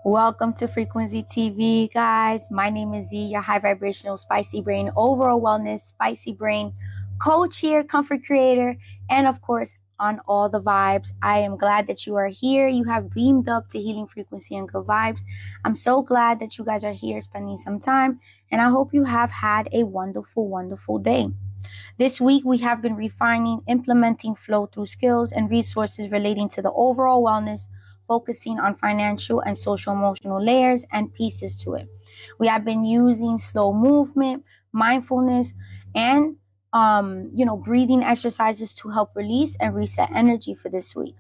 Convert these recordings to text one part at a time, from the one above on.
Welcome to Frequency TV, guys. My name is Zee, your high vibrational spicy brain, overall wellness, spicy brain coach here, comfort creator, and of course, on all the vibes. I am glad that you are here. You have beamed up to healing frequency and good vibes. I'm so glad that you guys are here spending some time, and I hope you have had a wonderful, wonderful day. This week, we have been refining, implementing flow through skills and resources relating to the overall wellness, focusing on financial and social emotional layers and pieces to it. We have been using slow movement, mindfulness, and breathing exercises to help release and reset energy for this week.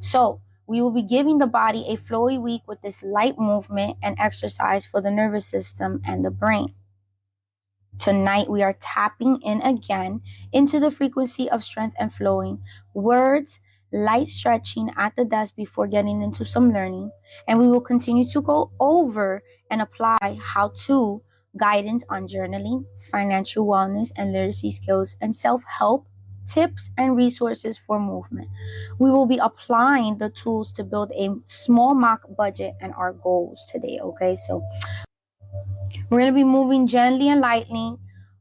So we will be giving the body a flowy week with this light movement and exercise for the nervous system and the brain. Tonight, we are tapping in again into the frequency of strength and flowing, words, light stretching at the desk before getting into some learning. And we will continue to go over and apply how-to guidance on journaling, financial wellness and literacy skills, and self-help tips and resources for movement. We will be applying the tools to build a small mock budget and our goals today, okay? So we're going to be moving gently and lightly,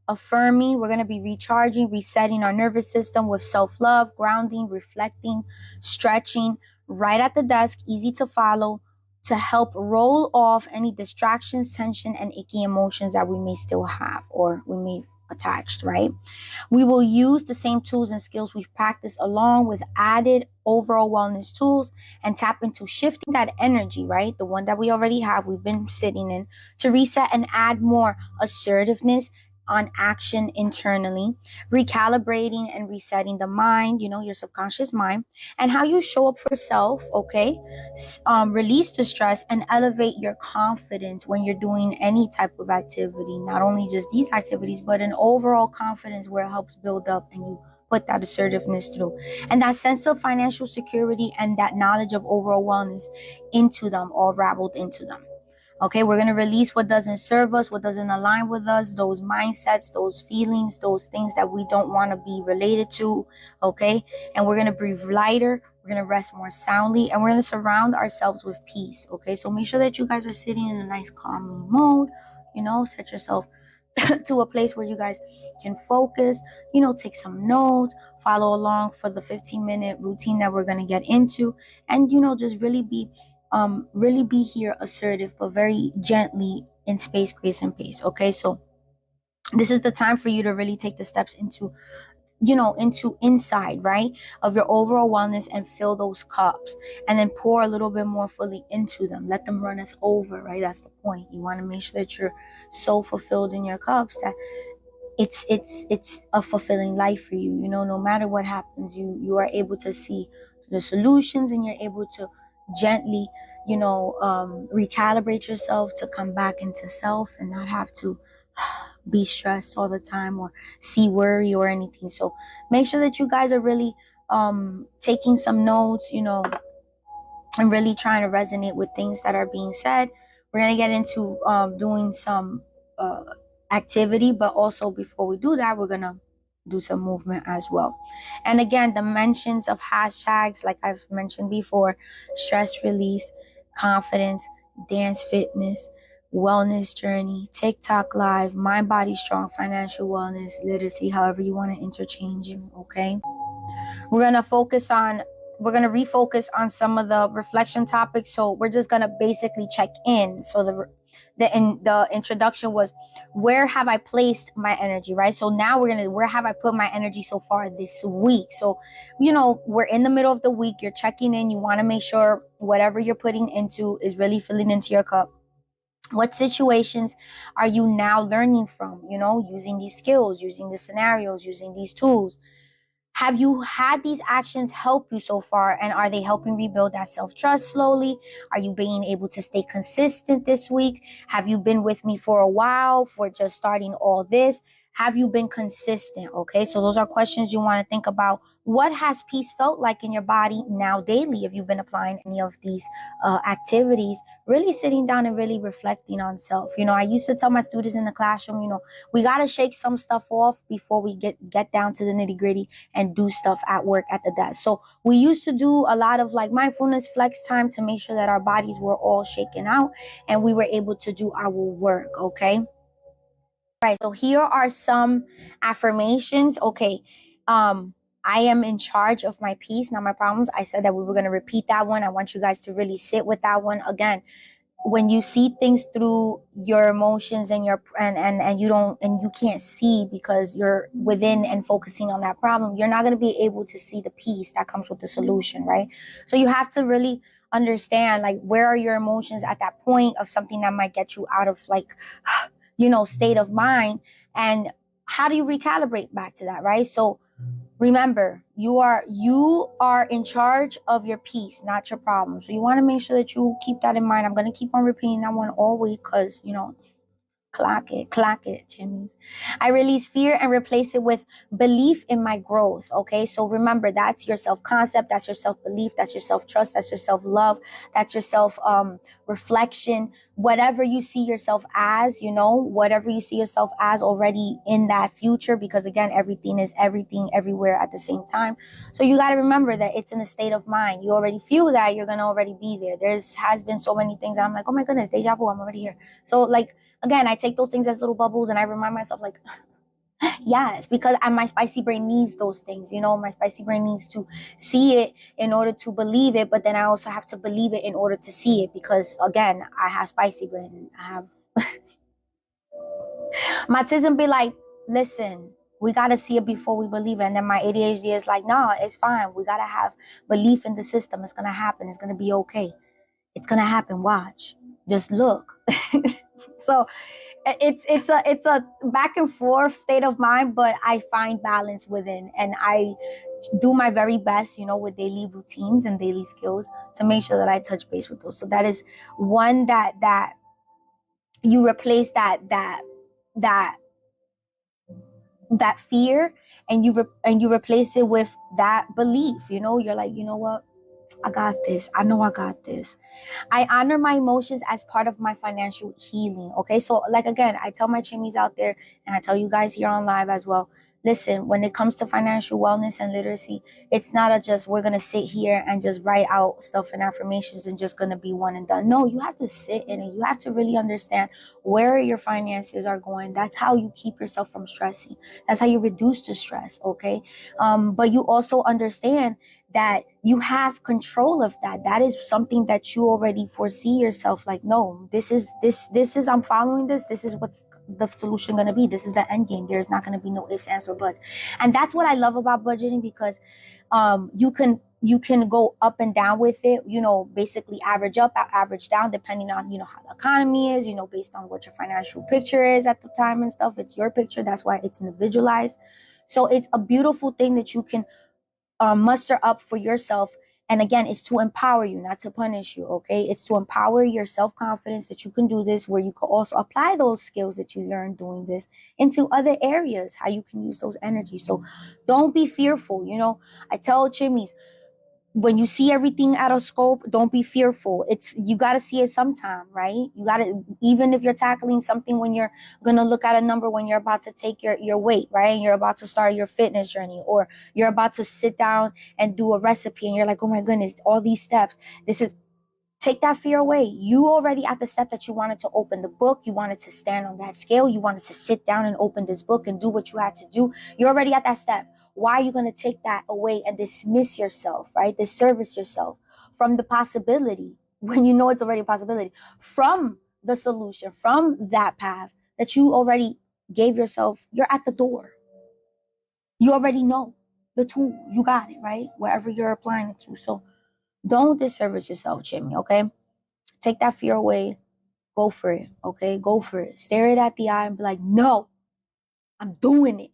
affirming. We're going to be recharging, resetting our nervous system with self-love, grounding, reflecting, stretching, right at the desk, easy to follow, to help roll off any distractions, tension, and icky emotions that we may still have or we may attached, right? We will use the same tools and skills we've practiced along with added overall wellness tools and tap into shifting that energy, right? The one that we already have, we've been sitting in, to reset and add more assertiveness on action internally, recalibrating and resetting the mind, your subconscious mind, and how you show up for self, okay? Release the stress and elevate your confidence when you're doing any type of activity, not only just these activities, but an overall confidence where it helps build up and you put that assertiveness through. And that sense of financial security and that knowledge of overall wellness into them, all raveled into them. Okay, we're going to release what doesn't serve us, what doesn't align with us, those mindsets, those feelings, those things that we don't want to be related to. Okay, and we're going to breathe lighter. We're going to rest more soundly, and we're going to surround ourselves with peace. Okay, so make sure that you guys are sitting in a nice calming mode. Set yourself to a place where you guys can focus, take some notes, follow along for the 15-minute routine that we're going to get into, and just really be here assertive, but very gently in space, grace, and pace. Okay, so this is the time for you to really take the steps into inside, right, of your overall wellness and fill those cups and then pour a little bit more fully into them. Let them runneth over, right? That's the point. You want to make sure that you're so fulfilled in your cups that it's a fulfilling life for you. No matter what happens, you are able to see the solutions and you're able to gently recalibrate yourself to come back into self and not have to be stressed all the time or see worry or anything. So make sure that you guys are really taking some notes, and really trying to resonate with things that are being said. We're going to get into doing some activity, but also before we do that, we're going to do some movement as well. And again, the mentions of hashtags, like I've mentioned before: stress release, confidence, dance fitness, wellness journey, TikTok live, mind body strong, financial wellness, literacy, however you want to interchange them. Okay, we're going to refocus on some of the reflection topics. So we're just going to basically check in. So the introduction was, where have I placed my energy, right? So now where have I put my energy so far this week? So, we're in the middle of the week. You're checking in. You want to make sure whatever you're putting into is really filling into your cup. What situations are you now learning from, using these skills, using the scenarios, using these tools? Have you had these actions help you so far, and are they helping rebuild that self-trust slowly? Are you being able to stay consistent this week? Have you been with me for a while for just starting all this? Have you been consistent? Okay, so those are questions you want to think about. What has peace felt like in your body now daily? If you've been applying any of these activities, really sitting down and really reflecting on self. I used to tell my students in the classroom, we got to shake some stuff off before we get down to the nitty gritty and do stuff at work at the desk. So we used to do a lot of like mindfulness flex time to make sure that our bodies were all shaken out and we were able to do our work. Okay. Right. So here are some affirmations. Okay. I am in charge of my peace, not my problems. I said that we were going to repeat that one. I want you guys to really sit with that one again. When you see things through your emotions and you don't, and you can't see because you're within and focusing on that problem, you're not going to be able to see the peace that comes with the solution, right? So you have to really understand, like, where are your emotions at that point of something that might get you out of, like, state of mind, and how do you recalibrate back to that, right? So remember, you are in charge of your peace, not your problem. So you want to make sure that you keep that in mind. I'm going to keep on repeating that one all week because, clock it, Jimmy's. I release fear and replace it with belief in my growth. Okay, so remember, that's your self-concept, that's your self-belief, that's your self-trust, that's your self-love, that's your self-reflection. Whatever you see yourself as, whatever you see yourself as already in that future, because again, everything is everything everywhere at the same time. So you got to remember that it's in a state of mind. You already feel that you're going to already be there. Has been so many things. I'm like, oh my goodness, deja vu, I'm already here. So like, again, I take those things as little bubbles and I remind myself, like, yes, because my spicy brain needs those things. My spicy brain needs to see it in order to believe it, but then I also have to believe it in order to see it, because again, I have spicy brain. I have my tism be like, listen, we got to see it before we believe it. And then my ADHD is like, no, it's fine. We got to have belief in the system. It's going to happen. It's going to be okay. It's going to happen. Watch. Just look. So it's a back and forth state of mind, but I find balance within, and I do my very best, with daily routines and daily skills to make sure that I touch base with those. So that is one that you replace that fear, and you replace it with that belief. You're like, you know what? I got this. I know I got this. I honor my emotions as part of my financial healing. Okay. So like, again, I tell my chimneys out there, and I tell you guys here on live as well. Listen, when it comes to financial wellness and literacy, it's not just we're going to sit here and just write out stuff and affirmations and just going to be one and done. No, you have to sit in it. You have to really understand where your finances are going. That's how you keep yourself from stressing. That's how you reduce the stress. Okay. But you also understand that you have control of that. That is something that you already foresee yourself, like, no, this is I'm following this. This is what's the solution going to be. This is the end game. There's not going to be no ifs, ands, or buts. And that's what I love about budgeting, because you can go up and down with it, basically average up, average down, depending on, how the economy is, based on what your financial picture is at the time and stuff. It's your picture. That's why it's individualized. So it's a beautiful thing that you can muster up for yourself. And again, it's to empower you, not to punish you. Okay. It's to empower your self-confidence that you can do this, where you can also apply those skills that you learned doing this into other areas, how you can use those energies. So don't be fearful. I tell chimneys, when you see everything out of scope, don't be fearful. You got to see it sometime, right? You got to, even if you're tackling something, when you're going to look at a number, when you're about to take your weight, right? You're about to start your fitness journey, or you're about to sit down and do a recipe, and you're like, oh my goodness, all these steps. Take that fear away. You already at the step that you wanted to open the book. You wanted to stand on that scale. You wanted to sit down and open this book and do what you had to do. You're already at that step. Why are you going to take that away and dismiss yourself, right? Disservice yourself from the possibility, when you know it's already a possibility, from the solution, from that path that you already gave yourself? You're at the door. You already know the tool. You got it, right? Wherever you're applying it to. So don't disservice yourself, Jimmy, okay? Take that fear away. Go for it, okay? Go for it. Stare it at the eye and be like, no, I'm doing it.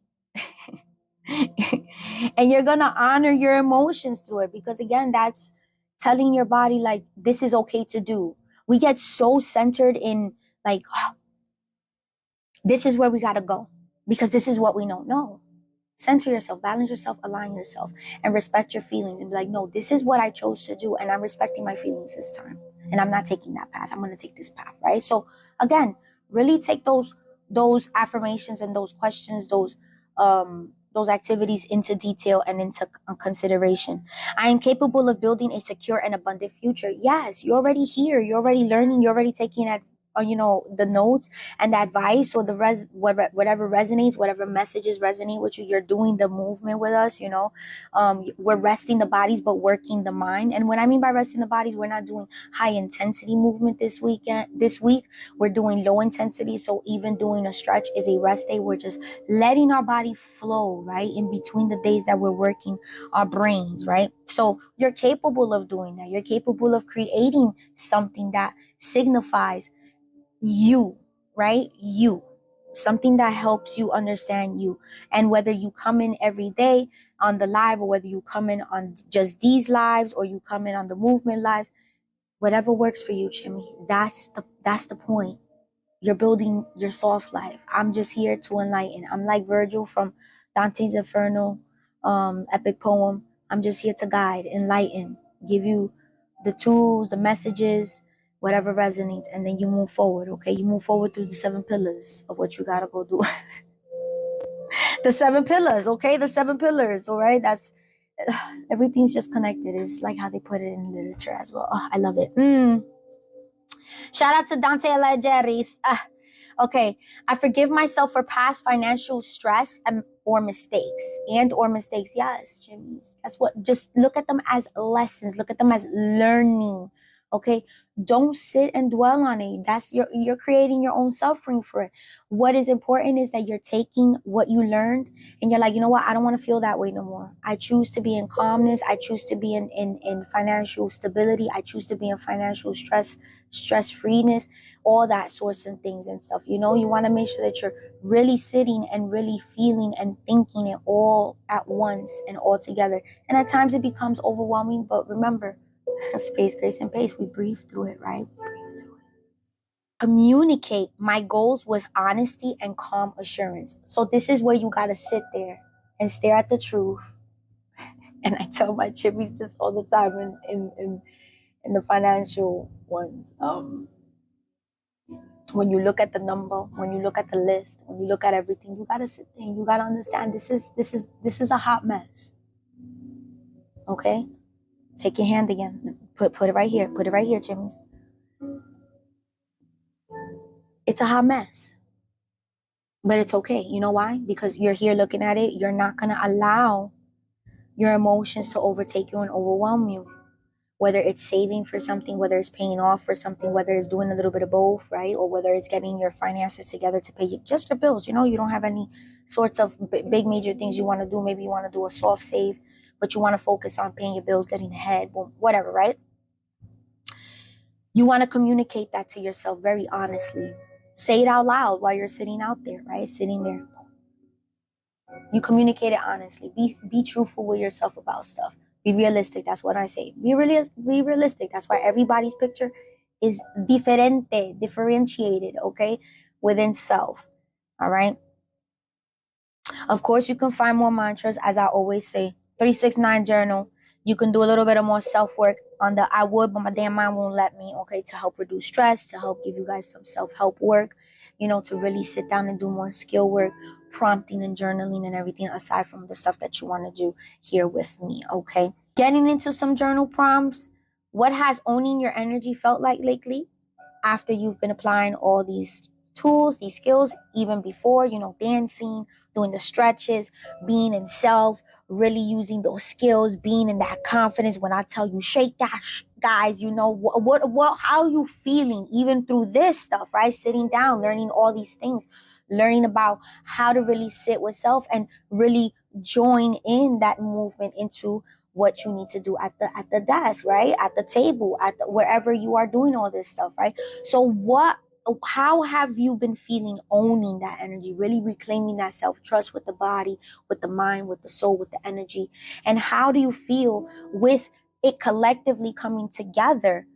And you're going to honor your emotions through it, because again, that's telling your body, like, this is okay to do. We get so centered in, like, oh, this is where we got to go. because this is what we don't know. Center yourself, balance yourself, align yourself, and respect your feelings and be like, no, this is what I chose to do, and I'm respecting my feelings this time. And I'm not taking that path. I'm going to take this path, right? So again, really take those affirmations and those questions, those activities into detail and into consideration. I am capable of building a secure and abundant future. Yes, you're already here. You're already learning. You're already taking the notes and the advice, or whatever resonates, whatever messages resonate with you. You're doing the movement with us. We're resting the bodies but working the mind. And what I mean by resting the bodies, we're not doing high intensity movement this week. We're doing low intensity. So even doing a stretch is a rest day. We're just letting our body flow, right, in between the days that we're working our brains, right? So you're capable of doing that. You're capable of creating something that signifies you, right? You. Something that helps you understand you. And whether you come in every day on the live, or whether you come in on just these lives, or you come in on the movement lives, whatever works for you, Jimmy. That's the point. You're building your soft life. I'm just here to enlighten. I'm like Virgil from Dante's Inferno epic poem. I'm just here to guide, enlighten, give you the tools, the messages, whatever resonates, and then you move forward, okay? You move forward through the 7 pillars of what you gotta go do. The 7 pillars, okay? The 7 pillars, all right? That's everything's just connected. It's like how they put it in literature as well. Oh, I love it. Shout out to Dante Alighieri's. Okay, I forgive myself for past financial stress or mistakes. Yes, Jimmy. That's what, just look at them as lessons. Look at them as learning. Okay, don't sit and dwell on it. You're creating your own suffering for it. What is important is that you're taking what you learned and you're like, you know what? I don't want to feel that way no more. I choose to be in calmness. I choose to be in financial stability. I choose to be in financial stress freeness, all that sorts of things and stuff. You want to make sure that you're really sitting and really feeling and thinking it all at once and all together. And at times it becomes overwhelming, but remember, space, grace, and pace. We breathe through it, right? Communicate my goals with honesty and calm assurance. So this is where you got to sit there and stare at the truth. And I tell my chippies this all the time in the financial ones. When you look at the number, when you look at the list, when you look at everything, you gotta sit there and you gotta understand this is a hot mess. Okay? Take your hand again. Put it right here. Put it right here, Jimmy's. It's a hot mess. But it's okay. You know why? Because you're here looking at it. You're not gonna allow your emotions to overtake you and overwhelm you. Whether it's saving for something, whether it's paying off for something, whether it's doing a little bit of both, right? Or whether it's getting your finances together to pay just your bills. You don't have any sorts of big major things you want to do. Maybe you want to do a soft save, but you want to focus on paying your bills, getting ahead, whatever, right? You want to communicate that to yourself very honestly. Say it out loud while you're sitting out there, right? Sitting there. You communicate it honestly. Be truthful with yourself about stuff. Be realistic. That's what I say. Be realistic. That's why everybody's picture is differentiated, okay, within self. All right. Of course, you can find more mantras, as I always say. 369 journal. You can do a little bit of more self-work on the I would, but my damn mind won't let me, okay, to help reduce stress, to help give you guys some self-help work, to really sit down and do more skill work, prompting and journaling and everything aside from the stuff that you want to do here with me, okay? Getting into some journal prompts. What has owning your energy felt like lately after you've been applying all these tools, these skills, even before, dancing, doing the stretches, being in self, really using those skills, being in that confidence. When I tell you shake that, guys, what how are you feeling even through this stuff, right? Sitting down, learning all these things, learning about how to really sit with self and really join in that movement into what you need to do at the desk, right? At the table, wherever you are doing all this stuff, right? So how have you been feeling owning that energy, really reclaiming that self-trust with the body, with the mind, with the soul, with the energy? And how do you feel with it collectively coming together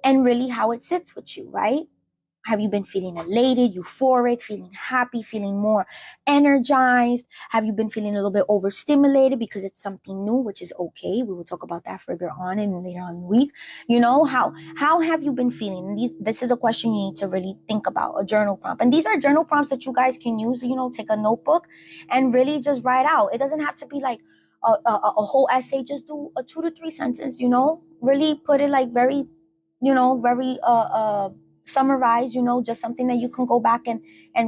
and really how it sits with you, right? Have you been feeling elated, euphoric, feeling happy, feeling more energized? Have you been feeling a little bit overstimulated because it's something new, which is okay? We will talk about that further on and later on in the week. How have you been feeling? And this is a question you need to really think about, a journal prompt. And these are journal prompts that you guys can use, take a notebook and really just write out. It doesn't have to be like a whole essay. Just do a 2 to 3 sentence, really put it like very, very summarize, just something that you can go back and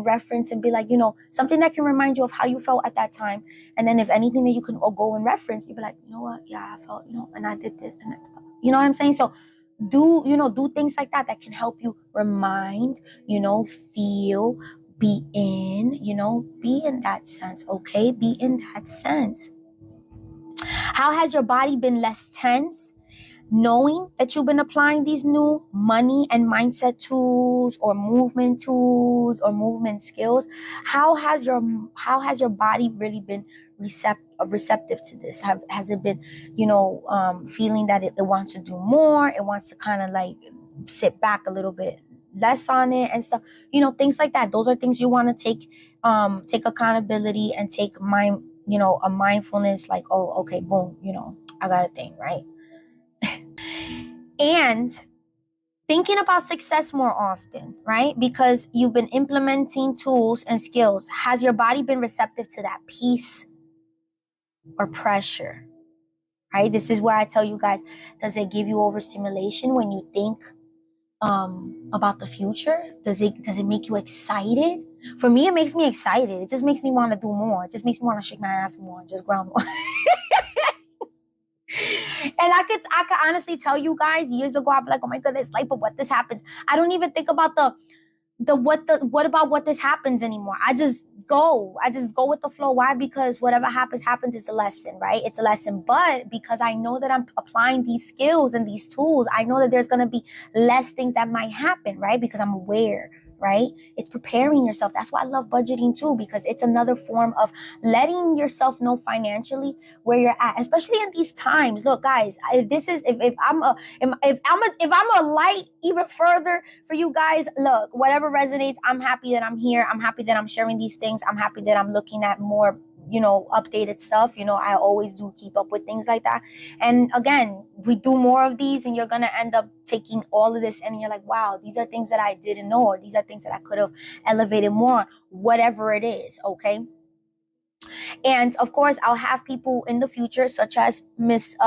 reference and be like, something that can remind you of how you felt at that time. And then if anything that you can go and reference, you'd be like, you know what? Yeah, I felt, and I did this. And you know what I'm saying? So do things like that can help you remind, feel, be in that sense. Okay. Be in that sense. How has your body been less tense? Knowing that you've been applying these new money and mindset tools or movement skills, how has your body really been receptive to this? Has it been, feeling that it wants to do more? It wants to kind of like sit back a little bit less on it and stuff, things like that. Those are things you want to take accountability and take a mindfulness, like, oh, okay, boom, I got a thing, right? And thinking about success more often, right? Because you've been implementing tools and skills. Has your body been receptive to that peace or pressure, right? This is where I tell you guys, does it give you overstimulation when you think about the future? Does it make you excited? For me, it makes me excited. It just makes me want to do more. It just makes me want to shake my ass more and just ground more. And I could honestly tell you guys, years ago, I'd be like, oh my goodness, like, but what this happens? I don't even think about what this happens anymore. I just go with the flow. Why? Because whatever happens is a lesson, right? It's a lesson. But because I know that I'm applying these skills and these tools, I know that there's going to be less things that might happen, right? Because I'm aware, right? It's preparing yourself. That's why I love budgeting too, because it's another form of letting yourself know financially where you're at, especially in these times. Look, guys, this is if I'm a light even further for you guys. Look, whatever resonates. I'm happy that I'm here. I'm happy that I'm sharing these things. I'm happy that I'm looking at more updated stuff. I always do keep up with things like that. And again, we do more of these and you're going to end up taking all of this and you're like, wow, these are things that I didn't know, or these are things that I could have elevated more, whatever it is. Okay. And of course, I'll have people in the future, such as Miss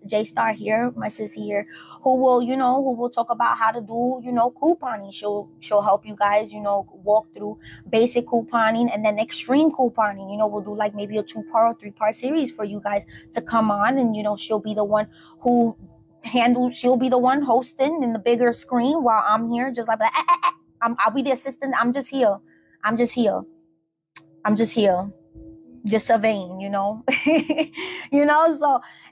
J Star here, my sissy here, who will talk about how to do, couponing. She'll help you guys, walk through basic couponing and then extreme couponing. We'll do like maybe a 2-part or 3-part series for you guys to come on, and she'll be the one who she'll be the one hosting in the bigger screen while I'm here, just like I'll be the assistant. I'm just here. Just surveying, so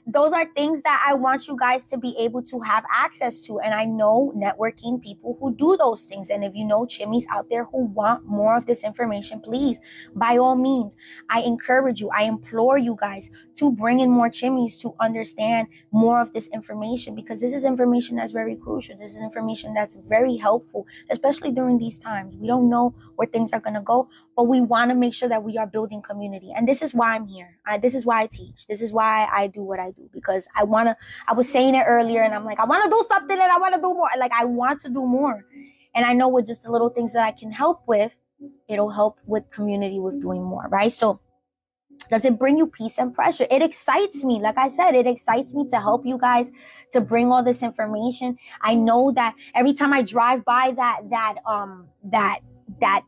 those are things that I want you guys to be able to have access to. And I know networking people who do those things. And if you know chimmies out there who want more of this information, please, by all means, I encourage you, I implore you guys to bring in more chimmies to understand more of this information, because this is information that's very crucial. This is information that's very helpful, especially during these times. We don't know where things are going to go, but we want to make sure that we are building community. And this is why I'm here. This is why I teach. This is why I do what I do, because I was saying it earlier and I'm like, I want to do something and I want to do more. Like, I want to do more. And I know with just the little things that I can help with, it'll help with community with doing more, right? So does it bring you peace and pressure? It excites me. Like I said, it excites me to help you guys, to bring all this information. I know that every time I drive by that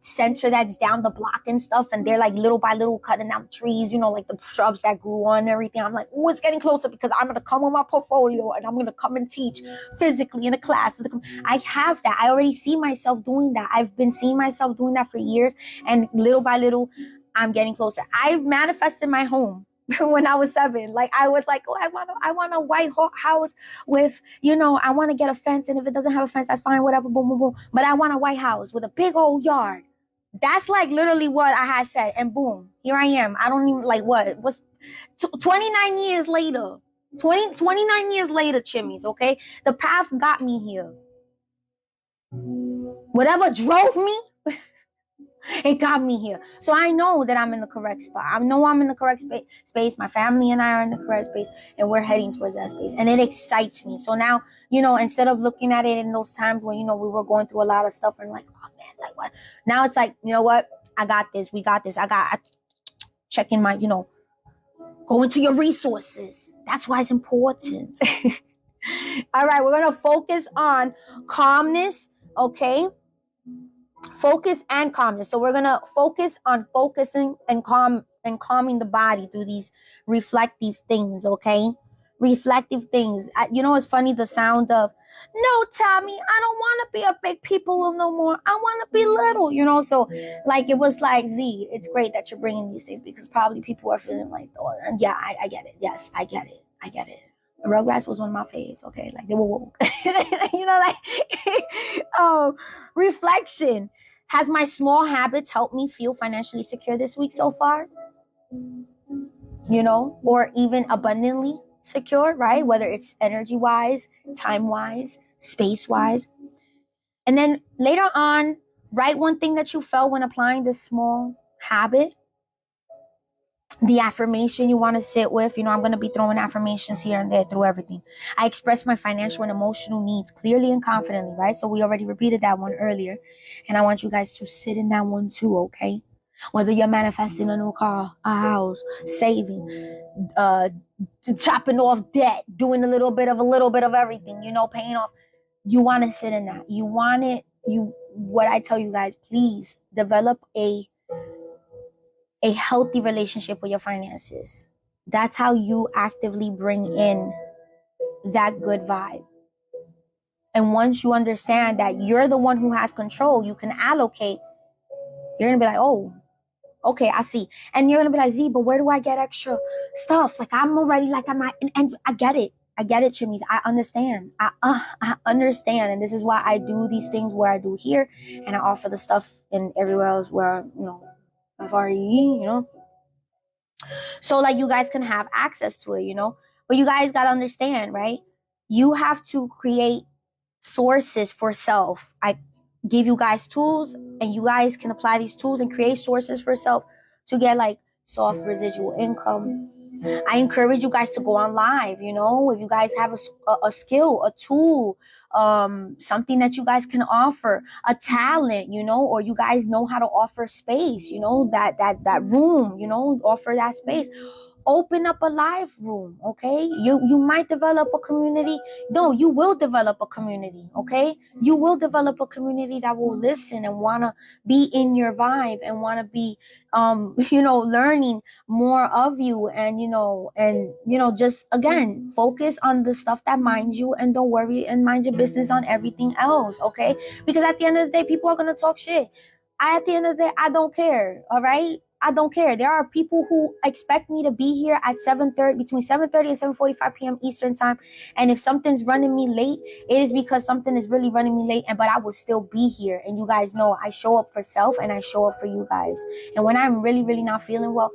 center that's down the block and stuff, and they're like little by little cutting out trees, like the shrubs that grew on and everything. I'm like, oh, it's getting closer, because I'm going to come with my portfolio and I'm going to come and teach physically in a class. I have that. I already see myself doing that. I've been seeing myself doing that for years, and little by little, I'm getting closer. I manifested my home when I was 7. Like, I was like, oh, I want a white house with, I want to get a fence. And if it doesn't have a fence, that's fine, whatever, boom, boom, boom. But I want a white house with a big old yard. That's like literally what I had said. And boom, here I am. I don't even like what's 29 years later. 29 years later, chimmies, okay? The path got me here. Whatever drove me, it got me here. So I know that I'm in the correct spot. I know I'm in the correct space. My family and I are in the correct space, and we're heading towards that space. And it excites me. So now, instead of looking at it in those times when, we were going through a lot of stuff and like, oh man, like what? Now it's like, you know what? I got this. We got this. I checking my, go into your resources. That's why it's important. All right, we're going to focus on calmness, okay? Focus and calmness. So we're going to focus on focusing and calming the body through these reflective things, okay? Reflective things. It's funny, the sound of, no, Tommy, I don't want to be a big people no more. I want to be little, So like, it was like, Z, it's great that you're bringing these things because probably people are feeling like, oh, and yeah, I get it. Yes, I get it. Rugrats was one of my faves, okay? Like, they were woke. Reflection. Has my small habits helped me feel financially secure this week so far? Or even abundantly secure, right? Whether it's energy-wise, time-wise, space-wise. And then later on, write one thing that you felt when applying this small habit. The affirmation you want to sit with. I'm going to be throwing affirmations here and there through everything. I express my financial and emotional needs clearly and confidently, right? So we already repeated that one earlier. And I want you guys to sit in that one too, okay? Whether you're manifesting a new car, a house, saving, chopping off debt, doing a little bit of everything, paying off. You want to sit in that. What I tell you guys, please develop a healthy relationship with your finances. That's how you actively bring in that good vibe. And once you understand that you're the one who has control, you can allocate, you're going to be like, oh, okay, I see. And you're going to be like, Z, but where do I get extra stuff? Like, I'm already like, and I get it. I get it, Chimmies. I understand. I understand. And this is why I do these things where I do here. And I offer the stuff in everywhere else where, FRE, So like, you guys can have access to it, But you guys got to understand, right? You have to create sources for self. I give you guys tools, and you guys can apply these tools and create sources for self to get like soft residual income. I encourage you guys to go on live, if you guys have a skill, a tool, something that you guys can offer, a talent, or you guys know how to offer space, that room, offer that space. Open up a live room, okay? You might develop a community. No, you will develop a community, okay? You will develop a community that will listen and want to be in your vibe and want to be, learning more of you. And, just, again, focus on the stuff that minds you and don't worry and mind your business on everything else, okay? Because at the end of the day, people are going to talk shit. At the end of the day, I don't care, all right? I don't care. There are people who expect me to be here at between 7:30 and 7:45 p.m. Eastern time. And if something's running me late, it is because something is really running me late. But I will still be here. And you guys know I show up for self and I show up for you guys. And when I'm really, really not feeling well,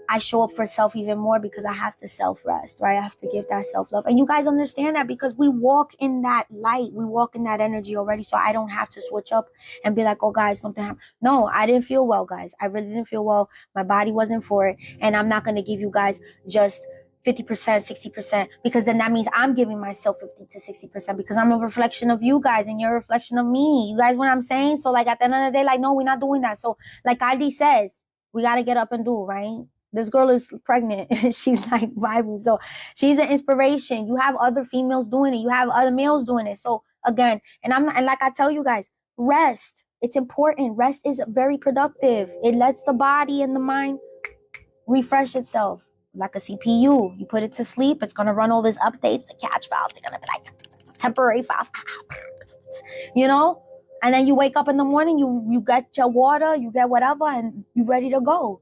I show up for self even more because I have to self-rest, right? I have to give that self-love. And you guys understand that because we walk in that light. We walk in that energy already. So I don't have to switch up and be like, oh, guys, something happened. No, I didn't feel well, guys. I really didn't feel well. My body wasn't for it. And I'm not going to give you guys just 50%, 60%, because then that means I'm giving myself 50 to 60% because I'm a reflection of you guys and you're a reflection of me. You guys, what I'm saying? So like, at the end of the day, like, no, we're not doing that. So like Adi says, we got to get up and do, right? This girl is pregnant. She's like vibing. So she's an inspiration. You have other females doing it. You have other males doing it. So again, and like I tell you guys, rest. It's important. Rest is very productive. It lets the body and the mind refresh itself like a CPU. You put it to sleep, it's going to run all these updates, the catch files. They're going to be like temporary files, and then you wake up in the morning, you get your water, you get whatever, and you're ready to go.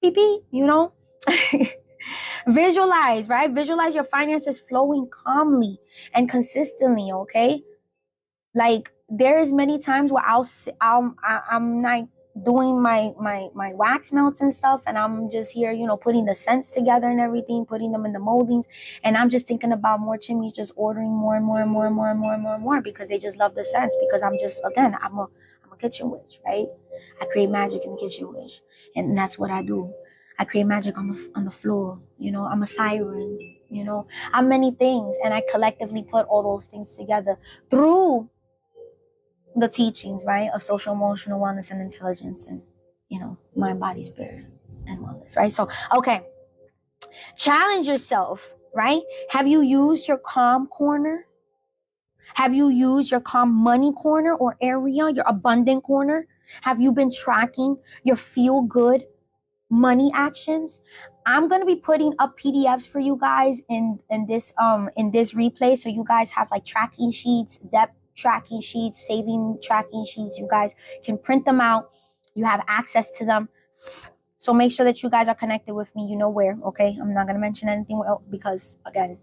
Pee-pee, Visualize, right? Visualize your finances flowing calmly and consistently, okay? Like, there is many times where I'm like, doing my wax melts and stuff, and I'm just here, putting the scents together and everything, putting them in the moldings, and I'm just thinking about more chimneys, just ordering more and more and more and more and more and more and more, because they just love the scents, because I'm just, again, I'm a kitchen witch, right? I create magic in the kitchen witch, and that's what I do. I create magic on the floor, I'm a siren, I'm many things, and I collectively put all those things together through the teachings, right, of social emotional wellness and intelligence, and mind, body, spirit, and wellness, right? So, okay, challenge yourself, right? Have you used your calm corner? Have you used your calm money corner or area, your abundant corner? Have you been tracking your feel good money actions? I'm going to be putting up PDFs for you guys in this replay, so you guys have like tracking sheets, depth tracking sheets, saving tracking sheets. You guys can print them out. You have access to them. So make sure that you guys are connected with me. You know where, okay? I'm not going to mention anything else because, again,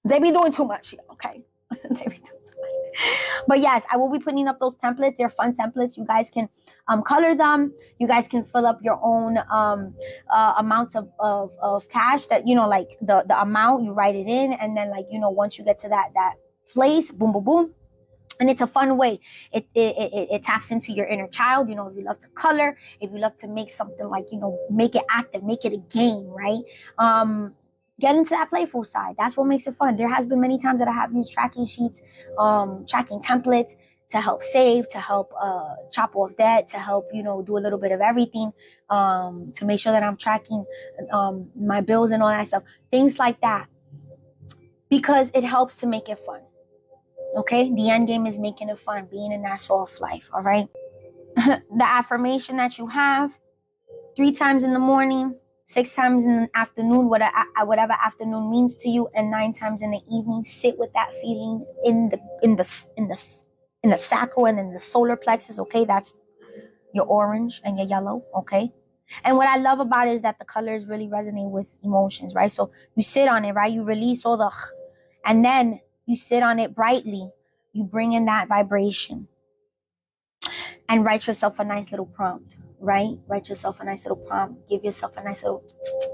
they be doing too much here, okay? They be doing too much. But yes, I will be putting up those templates. They're fun templates. You guys can color them. You guys can fill up your own amounts of cash that, like the amount, you write it in. And then, like, once you get to that place, boom, boom, boom. And it's a fun way. It taps into your inner child. If you love to color, if you love to make something like, make it active, make it a game, right? Get into that playful side. That's what makes it fun. There has been many times that I have used tracking sheets, tracking templates to help save, to help chop off debt, to help, do a little bit of everything, to make sure that I'm tracking my bills and all that stuff. Things like that. Because it helps to make it fun. Okay? The end game is making it fun, being in that soft life, all right? The affirmation that you have, 3 times in the morning, 6 times in the afternoon, whatever afternoon means to you, and 9 times in the evening. Sit with that feeling in the sacral and in the solar plexus, okay? That's your orange and your yellow, okay? And what I love about it is that the colors really resonate with emotions, right? So you sit on it, right? You release all the, and then you sit on it brightly. You bring in that vibration and write yourself a nice little prompt, right? Write yourself a nice little prompt. Give yourself a nice little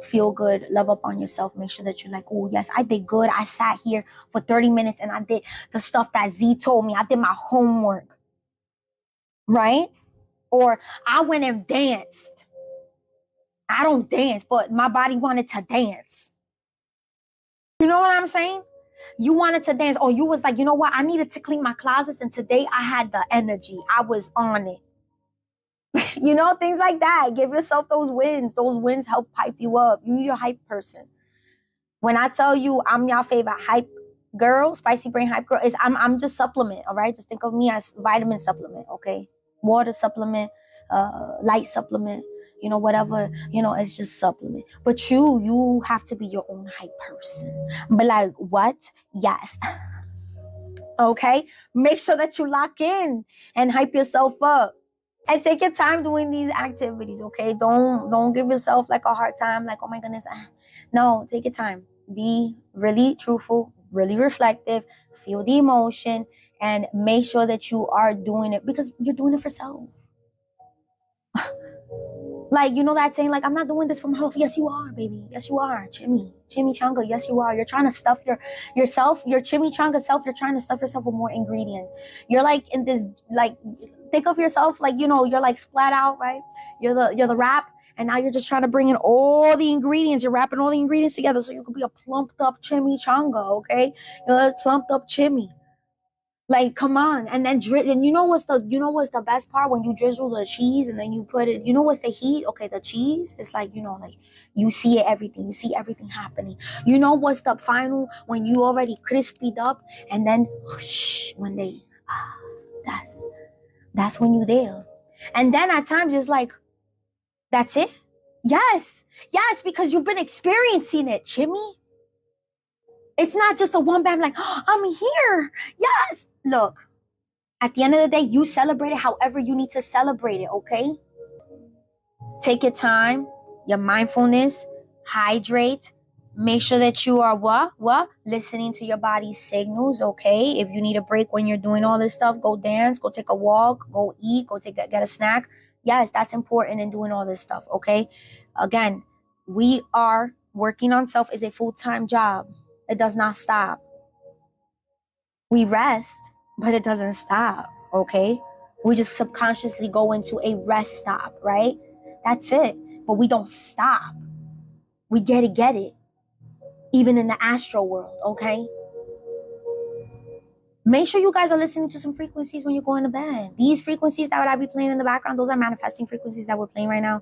feel good, love up on yourself. Make sure that you're like, oh, yes, I did good. I sat here for 30 minutes and I did the stuff that Z told me. I did my homework, right? Or I went and danced. I don't dance, but my body wanted to dance. You know what I'm saying? You wanted to dance, or you was like, you know what? I needed to clean my closets, and today I had the energy. I was on it. Things like that. Give yourself those wins. Those wins help hype you up. You're your hype person. When I tell you I'm your favorite hype girl, spicy brain hype girl, I'm just supplement, all right? Just think of me as vitamin supplement, okay? Water supplement, light supplement, whatever, it's just supplement. But you have to be your own hype person. But like, what? Yes. Okay? Make sure that you lock in and hype yourself up. And take your time doing these activities, okay? Don't give yourself like a hard time, like, oh my goodness. No, take your time. Be really truthful, really reflective, feel the emotion, and make sure that you are doing it because you're doing it for self. Like, that saying, like, I'm not doing this for my health. Yes, you are, baby. Yes, you are. Chimichanga. Yes, you are. You're trying to stuff yourself, your chimichanga self. You're trying to stuff yourself with more ingredients. You're like in this, like, think of yourself like, you're like splat out, right? You're the wrap. And now you're just trying to bring in all the ingredients. You're wrapping all the ingredients together so you could be a plumped up chimichanga, okay? You're a plumped up chimmy. Like, come on. And then and you know what's the best part? When you drizzle the cheese and then you put it, what's the heat? Okay, the cheese is like, like you see everything. You see everything happening. You know what's the final, when you already crispied up and then whoosh, when they that's when you're there. And then at times it's like, that's it? Yes, because you've been experiencing it, Chimmy. It's not just a one bam, like, oh, I'm here. Yes. Look, at the end of the day, you celebrate it however you need to celebrate it, okay? Take your time, your mindfulness, hydrate, Make sure that you are what? Listening to your body's signals, okay? If you need a break when you're doing all this stuff, go dance, go take a walk, go eat, get a snack. Yes, that's important in doing all this stuff, okay? Again, we are working on self is a full-time job. It does not stop. We rest, but it doesn't stop, okay? We just subconsciously go into a rest stop, right? That's it. But we don't stop. We get it. Even in the astral world, okay? Make sure you guys are listening to some frequencies when you're going to bed. These frequencies that I be playing in the background, those are manifesting frequencies that we're playing right now.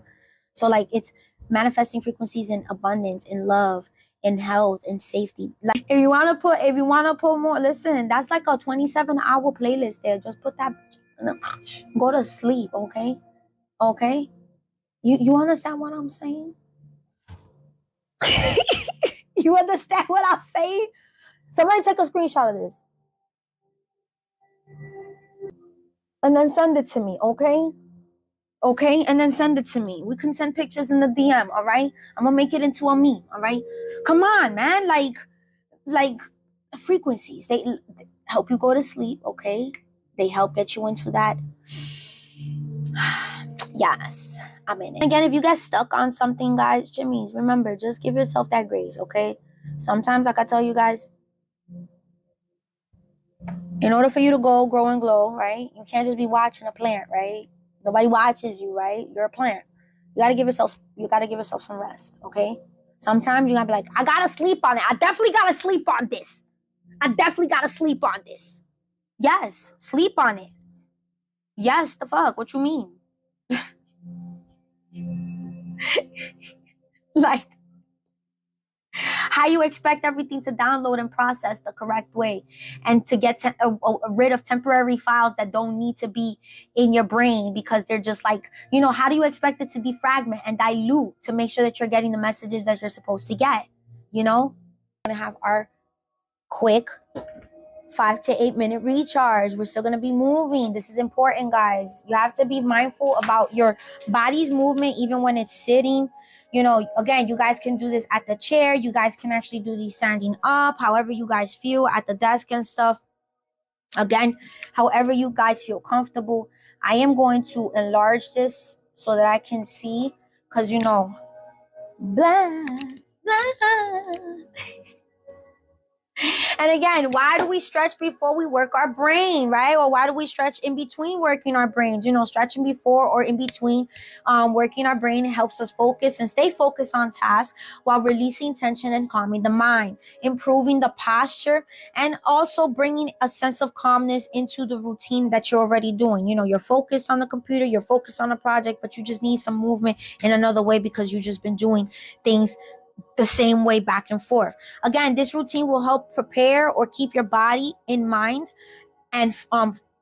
So like it's manifesting frequencies in abundance, in love, in health, in safety. Like if you wanna put more, listen, that's like a 27-hour playlist there. Just put that, go to sleep, okay? Okay? You understand what I'm saying? You understand what I'm saying? Somebody take a screenshot of this. And then send it to me, okay? Okay, and then send it to me. We can send pictures in the DM, all right? I'm gonna make it into a me, all right? Come on, man. Like frequencies. They help you go to sleep, okay? They help get you into that. Yes, I'm in it. Again, if you get stuck on something, guys, Jimmy's, remember, just give yourself that grace, okay? Sometimes, like I tell you guys, in order for you to grow and glow, right? You can't just be watching a plant, right? Nobody watches you, right? You're a plant. You gotta give yourself some rest, okay? Sometimes you gotta be like, I gotta sleep on it. I definitely gotta sleep on this. Yes, sleep on it. Yes, the fuck? What you mean? Like, how you expect everything to download and process the correct way and to get rid of temporary files that don't need to be in your brain because they're just like, how do you expect it to defragment and dilute to make sure that you're getting the messages that you're supposed to get? We're going to have our quick 5 to 8 minute recharge. We're still going to be moving. This is important, guys. You have to be mindful about your body's movement even when it's sitting. Again, you guys can do this at the chair. You guys can actually do these standing up, however you guys feel, at the desk and stuff. Again, however you guys feel comfortable. I am going to enlarge this so that I can see, because blah, blah. And again, why do we stretch before we work our brain, right? Or why do we stretch in between working our brains? Stretching before or in between working our brain helps us focus and stay focused on tasks while releasing tension and calming the mind, improving the posture, and also bringing a sense of calmness into the routine that you're already doing. You're focused on the computer, you're focused on a project, but you just need some movement in another way because you've just been doing things the same way back and forth. Again, this routine will help prepare or keep your body in mind and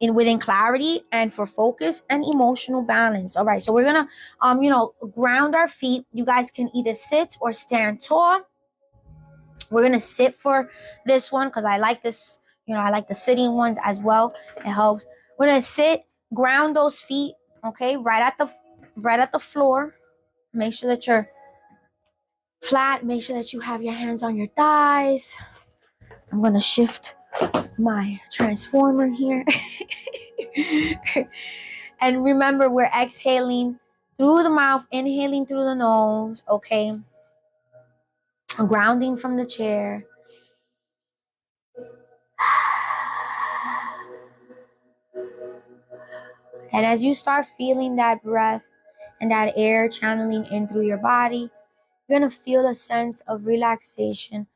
within clarity and for focus and emotional balance. All right, so we're gonna ground our feet. You guys can either sit or stand tall. We're gonna sit for this one because I like this. I like the sitting ones as well. It helps. We're gonna sit, ground those feet, okay, right at the floor. Make sure that you're flat. Make sure that you have your hands on your thighs. I'm gonna shift my transformer here. And remember, we're exhaling through the mouth, inhaling through the nose, okay? Grounding from the chair. And as you start feeling that breath and that air channeling in through your body, you're gonna feel a sense of relaxation,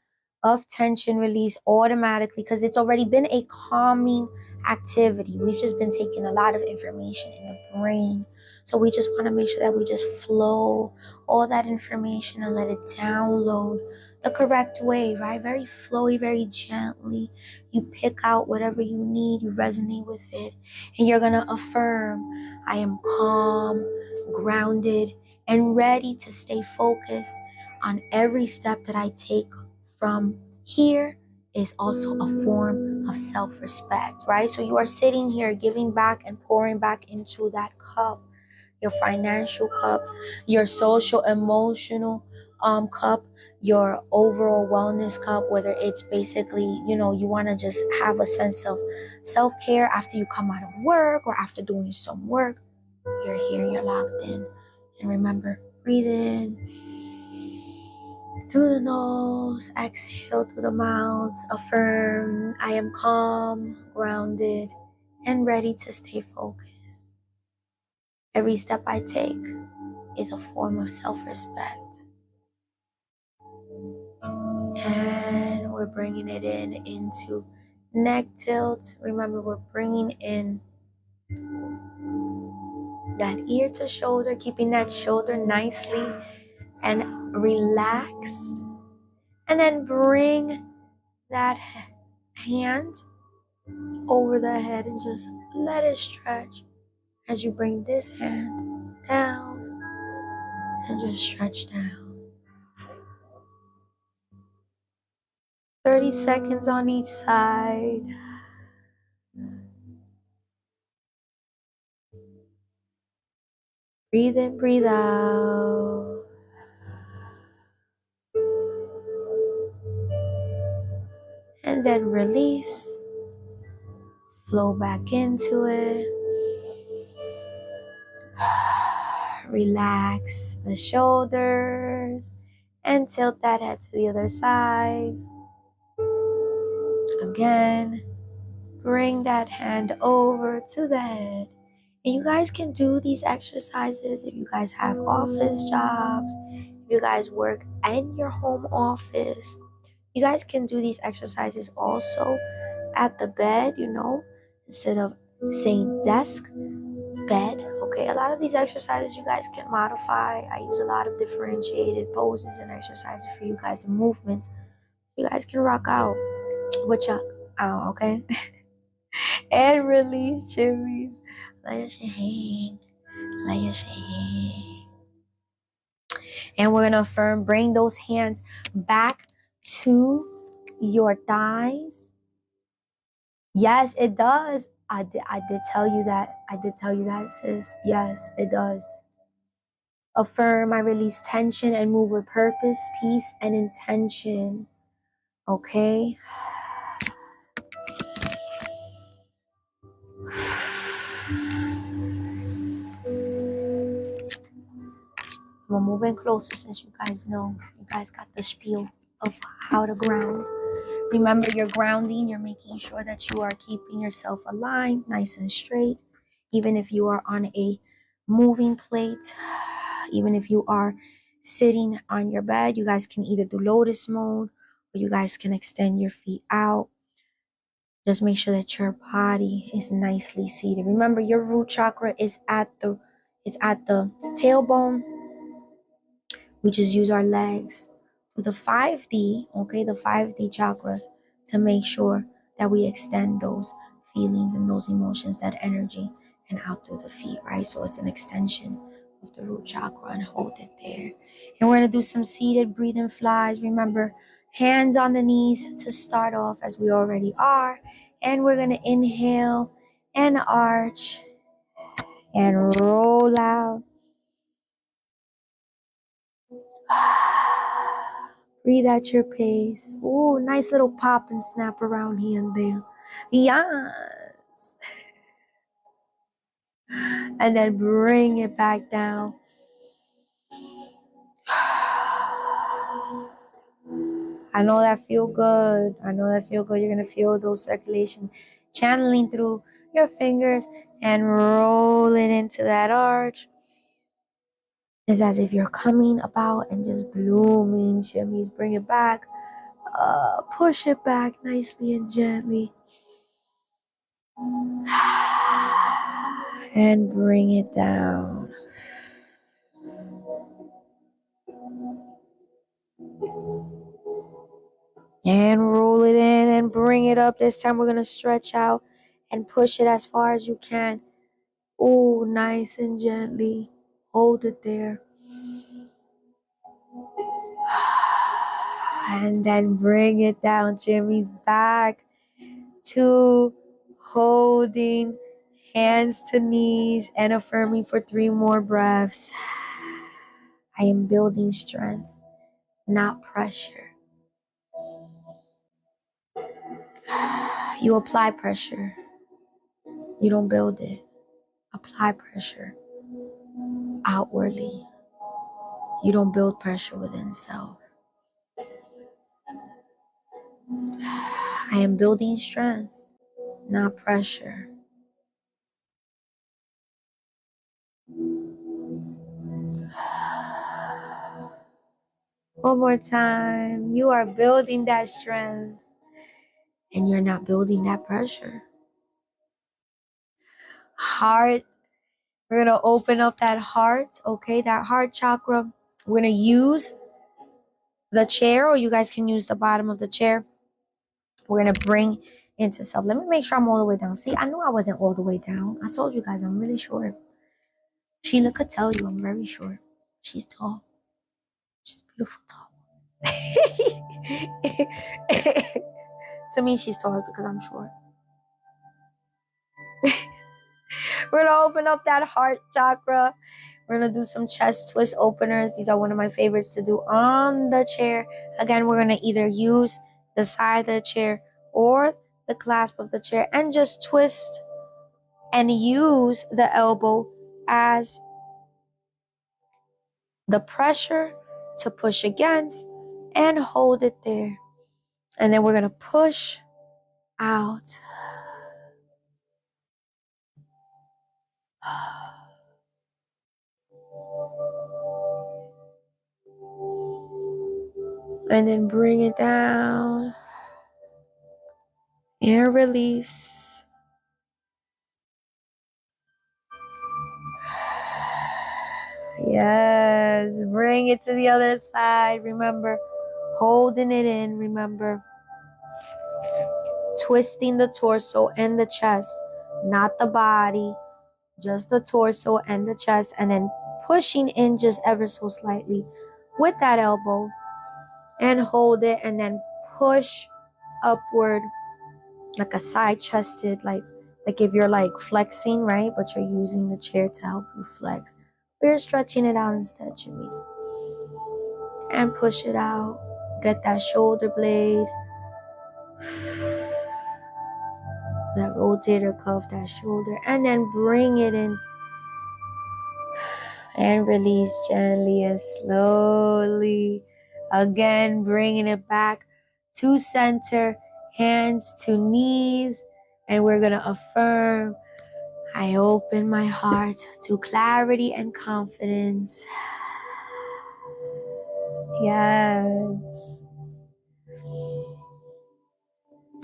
of tension release automatically because it's already been a calming activity. We've just been taking a lot of information in the brain. So we just want to make sure that we just flow all that information and let it download the correct way, right? Very flowy, very gently. You pick out whatever you need, you resonate with it, and you're going to affirm, I am calm, grounded, and ready to stay focused on every step that I take from here is also a form of self-respect, right? So you are sitting here giving back and pouring back into that cup, your financial cup, your social, emotional, cup, your overall wellness cup, whether it's basically, you want to just have a sense of self-care after you come out of work or after doing some work. You're here, you're locked in. And remember, breathe in through the nose, exhale through the mouth. Affirm, I am calm, grounded, and ready to stay focused. Every step I take is a form of self-respect. And we're bringing it into neck tilt. Remember, we're bringing in that ear to shoulder, keeping that shoulder nicely and relaxed. And then bring that hand over the head and just let it stretch as you bring this hand down and just stretch down. 30 seconds on each side. Breathe in, breathe out. And then release. Flow back into it. Relax the shoulders and tilt that head to the other side. Again, bring that hand over to the head. And you guys can do these exercises if you guys have office jobs, if you guys work in your home office. You guys can do these exercises also at the bed, instead of saying desk, bed. Okay, a lot of these exercises you guys can modify. I use a lot of differentiated poses and exercises for you guys and movements. You guys can rock out what y'all out, okay? And release, chimneys. Let your hang. Let your hang. And we're gonna affirm, bring those hands back to your thighs. Yes, it does. I did tell you that. I did tell you that, sis. Yes, it does. Affirm, I release tension and move with purpose, peace, and intention. Okay? I'm moving closer since you guys know. You guys got the spiel of how to ground. Remember, you're grounding. You're making sure that you are keeping yourself aligned, nice and straight. Even if you are on a moving plate, even if you are sitting on your bed, you guys can either do lotus mode or you guys can extend your feet out. Just make sure that your body is nicely seated. Remember, your root chakra is at the tailbone. We just use our legs to the 5D, okay, the 5D chakras, to make sure that we extend those feelings and those emotions, that energy, and out through the feet, right? So it's an extension of the root chakra, and hold it there. And we're going to do some seated breathing flies. Remember, hands on the knees to start off, as we already are. And we're going to inhale and arch and roll out. Breathe at your pace. Ooh, nice little pop and snap around here and there. Yes. And then bring it back down. I know that feel good. You're going to feel those circulation channeling through your fingers and roll it into that arch. It's as if you're coming about and just blooming shimmies. Bring it back. Push it back nicely and gently. And bring it down. And roll it in and bring it up. This time we're going to stretch out and push it as far as you can. Oh, nice and gently. Hold it there. And then bring it down, Jimmy's, back to holding hands to knees and affirming for 3 more breaths. I am building strength. not pressure. You apply pressure. You don't build it. Apply pressure outwardly. You don't build pressure within self. I am building strength, not pressure. One more time. You are building that strength and you're not building that pressure. Heart. We're going to open up that heart, okay? That heart chakra. We're going to use the chair, or you guys can use the bottom of the chair. We're going to bring into self. Let me make sure I'm all the way down. See, I knew I wasn't all the way down. I told you guys I'm really short. Sheila could tell you I'm very short. She's tall. She's beautiful tall. To me, she's tall because I'm short. We're going to open up that heart chakra. We're going to do some chest twist openers. These are one of my favorites to do on the chair. Again, we're going to either use the side of the chair or the clasp of the chair and just twist and use the elbow as the pressure to push against and hold it there. And then we're going to push out. And then bring it down and release. Yes, bring it to the other side. Remember, holding it in. Remember, twisting the torso and the chest, not the body, just the torso and the chest, and then pushing in just ever so slightly with that elbow and hold it, and then push upward like a side chested, like if you're like flexing, right? But you're using the chair to help you flex. We're stretching it out instead, Jimmy's. And push it out. Get that shoulder blade, that rotator cuff, that shoulder, and then bring it in and release gently and slowly. Again, bringing it back to center, hands to knees, and we're going to affirm. I open my heart to clarity and confidence. Yes.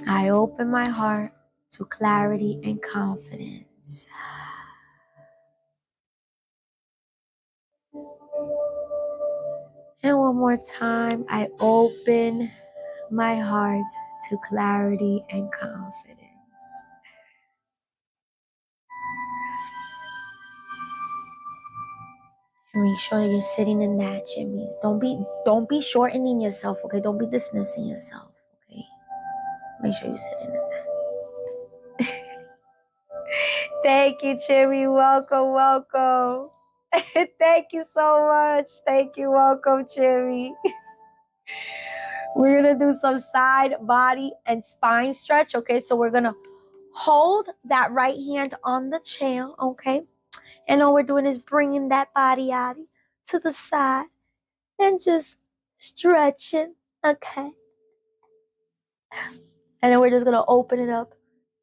I open my heart to clarity and confidence. And one more time, I open my heart to clarity and confidence. And make sure that you're sitting in that, Jimmys. Don't be shortening yourself, okay? Don't be dismissing yourself, okay? Make sure you're sitting in that. Thank you, Jimmy. Welcome, welcome. Thank you so much. Thank you. Welcome, Jimmy. We're going to do some side, body, and spine stretch, okay? So we're going to hold that right hand on the chair, okay? And all we're doing is bringing that body out to the side and just stretching, okay? And then we're just going to open it up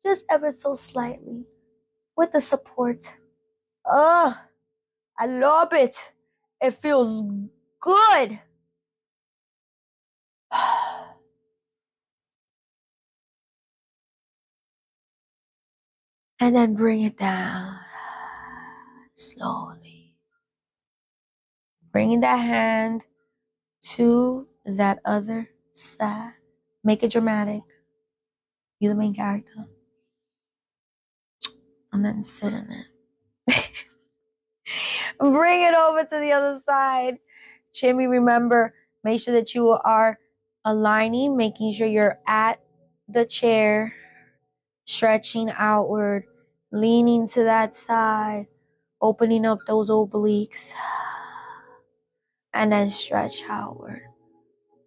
just ever so slightly with the support. Oh, I love it. It feels good. And then bring it down slowly. Bringing that hand to that other side. Make it dramatic. You're the main character. And then sit in it. Bring it over to the other side. Jimmy, remember, make sure that you are aligning, making sure you're at the chair, stretching outward, leaning to that side, opening up those obliques, and then stretch outward.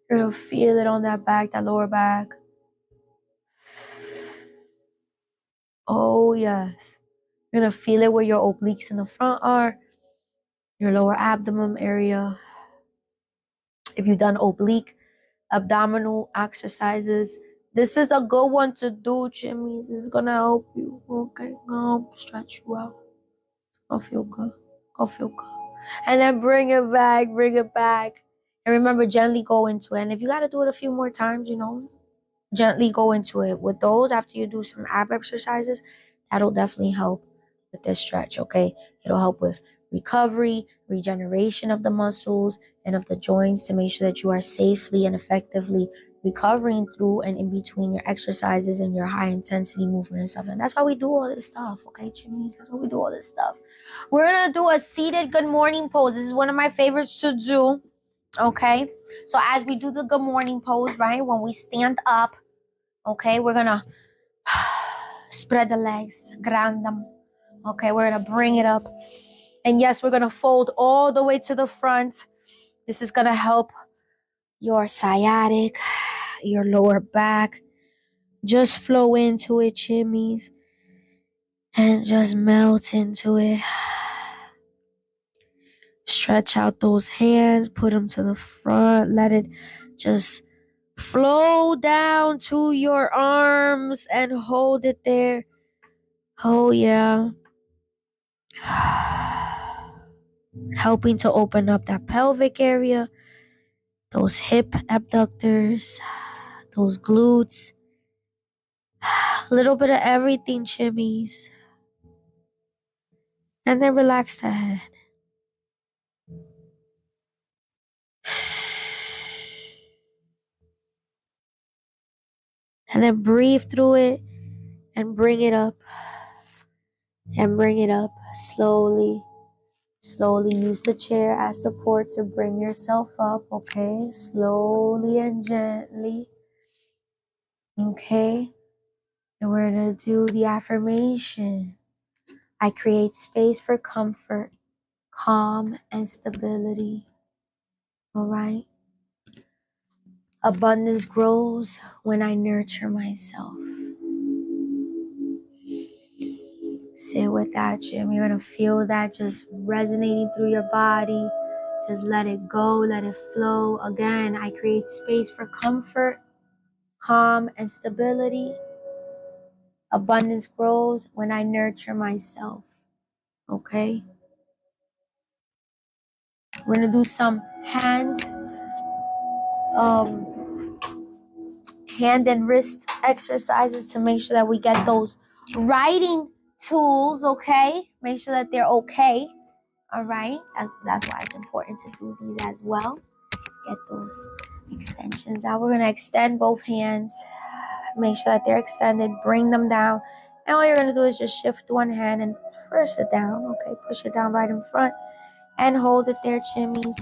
You're going to feel it on that back, that lower back. Oh, yes. You're going to feel it where your obliques in the front are, your lower abdomen area. If you've done oblique abdominal exercises, this is a good one to do, Jimmy's. This is going to help you. Okay, stretch you out. It's going to feel good. Gonna feel good. And then bring it back. And remember, gently go into it. And if you got to do it a few more times, gently go into it. With those, after you do some ab exercises, that'll definitely help with this stretch, okay? It'll help with recovery, regeneration of the muscles and of the joints to make sure that you are safely and effectively recovering through and in between your exercises and your high intensity movement and stuff. And that's why we do all this stuff, okay, Jimmy? That's why we do all this stuff. We're gonna do a seated good morning pose. This is one of my favorites to do, okay? So as we do the good morning pose, right, when we stand up, okay, we're gonna spread the legs, ground them. Okay, we're gonna bring it up. And yes, we're gonna fold all the way to the front. This is gonna help your sciatic, your lower back. Just flow into it, Jimmies. And just melt into it. Stretch out those hands, put them to the front. Let it just flow down to your arms and hold it there. Oh, yeah. Helping to open up that pelvic area, those hip abductors, those glutes. A little bit of everything, Chimmies. And then relax the head. And then breathe through it and bring it up. And bring it up slowly. Slowly use the chair as support to bring yourself up, okay? Slowly and gently. Okay? And we're going to do the affirmation. I create space for comfort, calm, and stability. All right? Abundance grows when I nurture myself. Sit with that, Jim. You're going to feel that just resonating through your body. Just let it go, let it flow. Again, I create space for comfort, calm, and stability. Abundance grows when I nurture myself. Okay? We're going to do some hand and wrist exercises to make sure that we get those writing tools, okay? Make sure that they're okay. All right? That's why it's important to do these as well. Get those extensions out. We're going to extend both hands. Make sure that they're extended. Bring them down. And all you're going to do is just shift one hand and press it down. Okay? Push it down right in front. And hold it there, Chimmies.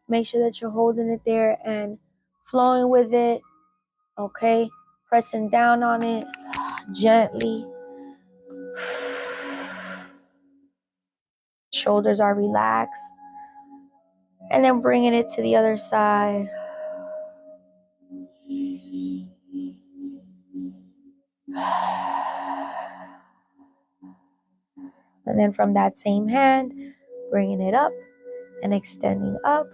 Make sure that you're holding it there and flowing with it. Okay? Pressing down on it gently. Shoulders are relaxed. And then bringing it to the other side. And then from that same hand, bringing it up and extending up.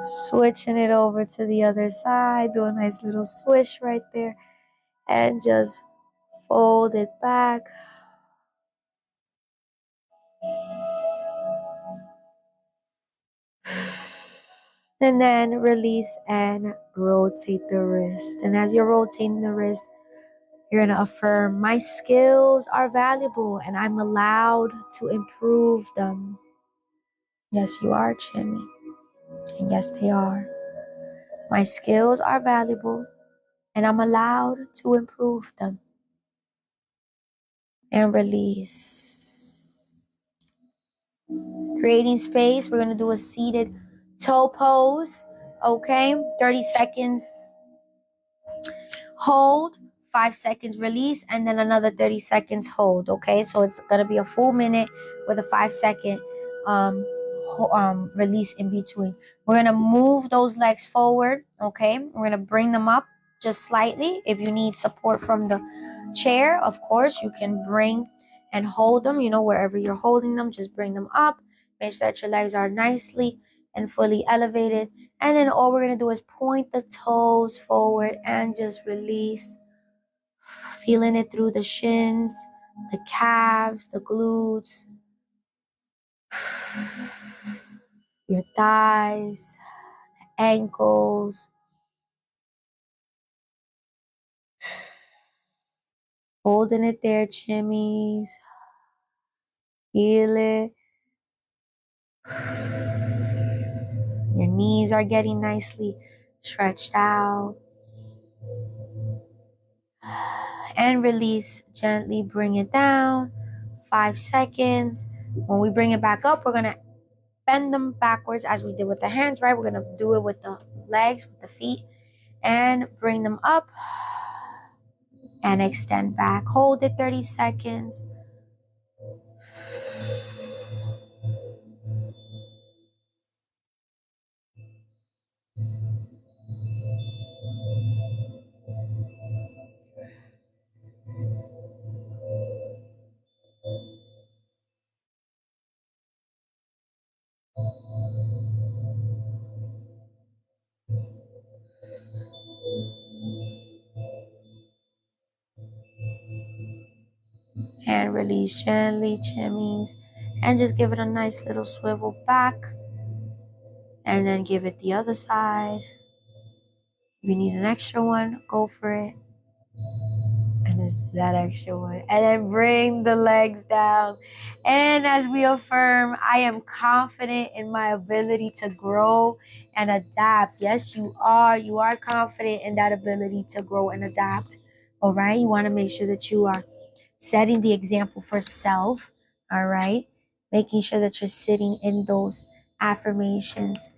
Switching it over to the other side. Do a nice little swish right there. And just fold it back. And then release and rotate the wrist. And as you're rotating the wrist, you're going to affirm, my skills are valuable and I'm allowed to improve them. Yes, you are, Jimmy. And yes, they are. My skills are valuable and I'm allowed to improve them. And release. Creating space. We're going to do a seated toe pose. Okay, 30 seconds. Hold 5 seconds release, and then another 30 seconds hold. Okay, so it's gonna be a full minute with a 5-second release in between. We're gonna move those legs forward. Okay, we're gonna bring them up just slightly. If you need support from the chair, of course you can bring and hold them, wherever you're holding them, just bring them up. Make sure that your legs are nicely and fully elevated. And then all we're going to do is point the toes forward and just release. Feeling it through the shins, the calves, the glutes, your thighs, ankles. Holding it there, chimmies. Feel it. Your knees are getting nicely stretched out. And release. Gently bring it down. 5 seconds. When we bring it back up, we're going to bend them backwards as we did with the hands, right? We're going to do it with the legs, with the feet, and bring them up and extend back. Hold it 30 seconds. And release gently, chimmies. And just give it a nice little swivel back. And then give it the other side. If you need an extra one, go for it. And this is that extra one. And then bring the legs down. And as we affirm, I am confident in my ability to grow and adapt. Yes, you are. You are confident in that ability to grow and adapt. All right. You want to make sure that you are setting the example for self. All right. Making sure that you're sitting in those affirmations.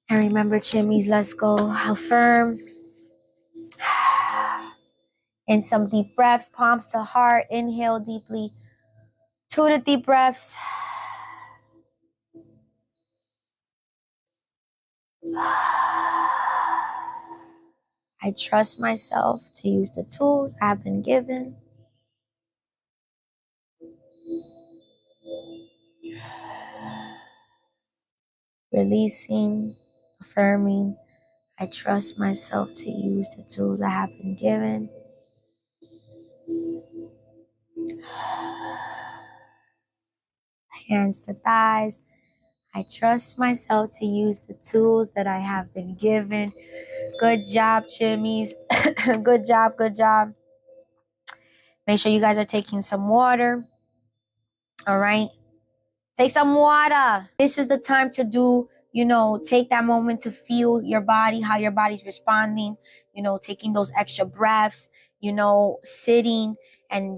And remember, chimmies, let's go. Affirm. And some deep breaths, palms to heart. Inhale deeply. 2 to deep breaths. I trust myself to use the tools I've been given. Releasing, affirming. I trust myself to use the tools I have been given. Hands to thighs. I trust myself to use the tools that I have been given. Good job, chimmies. Good job, good job. Make sure you guys are taking some water. All right. Take some water. This is the time to do, take that moment to feel your body, how your body's responding, taking those extra breaths, sitting and,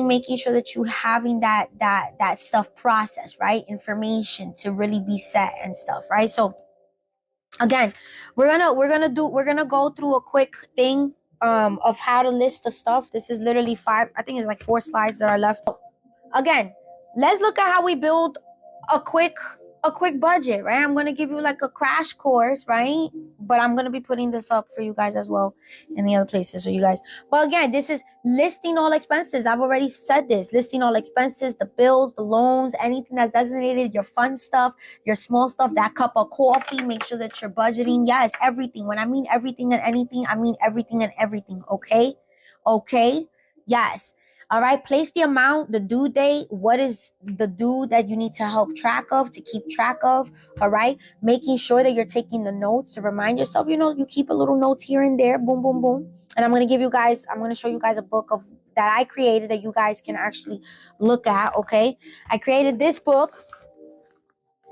making sure that you having that stuff processed, right? Information to really be set and stuff, right? So again, we're gonna go through a quick thing of how to list the stuff. This is literally 5, I think it's like 4 slides that are left. Again, let's look at how we build a quick budget, right? I'm going to give you like a crash course, right? But I'm going to be putting this up for you guys as well in the other places. So you guys, but again, this is listing all expenses. I've already said this, listing all expenses, the bills, the loans, anything that's designated, your fun stuff, your small stuff, that cup of coffee, make sure that you're budgeting. Yes, everything. When I mean everything and anything, I mean everything and everything. Okay. Yes. All right, place the amount, the due date, what is the due that you need to help track of, to keep track of, all right? Making sure that you're taking the notes to remind yourself, you keep a little notes here and there, boom, boom, boom. And I'm going to show you guys a book of that I created that you guys can actually look at, okay? I created this book,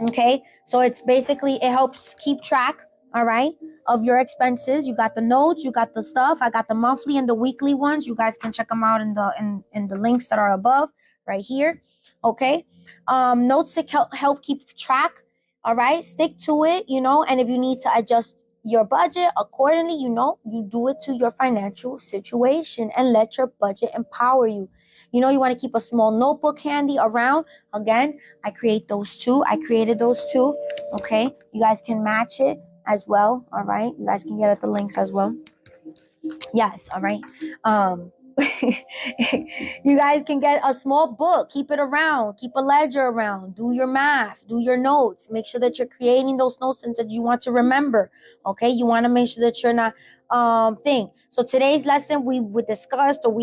okay? So it's basically, it helps keep track, all right, of your expenses. You got the notes, you got the stuff. I got the monthly and the weekly ones. You guys can check them out in the links that are above right here. Okay. Notes to help keep track. All right. Stick to it, and if you need to adjust, your budget accordingly. You do it to your financial situation and let your budget empower you. You want to keep a small notebook handy around. Again, I created those two. Okay, you guys can match it as well. All right, you guys can get at the links as well. Yes, all right. You guys can get a small book, keep it around, keep a ledger around, do your math, do your notes, make sure that you're creating those notes and that you want to remember. Okay, you want to make sure that you're not thing. So today's lesson, we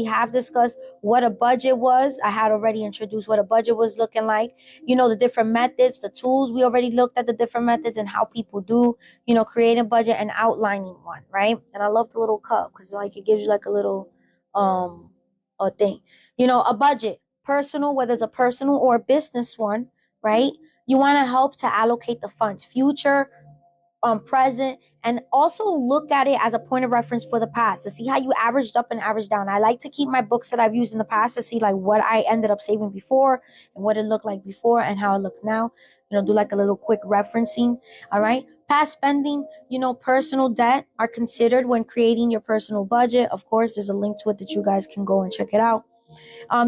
have discussed what a budget was. I had already introduced what a budget was looking like. The different methods, the tools. We already looked at the different methods and how people do creating a budget and outlining one, right? And I love the little cup because it gives you a little a thing. A budget, personal, whether it's a personal or a business one, right? You want to help to allocate the funds, future, present, and also look at it as a point of reference for the past to see how you averaged up and averaged down. I like to keep my books that I've used in the past to see what I ended up saving before and what it looked like before and how it looks now. Do a little quick referencing. All right. Past spending, personal debt are considered when creating your personal budget. Of course, there's a link to it that you guys can go and check it out.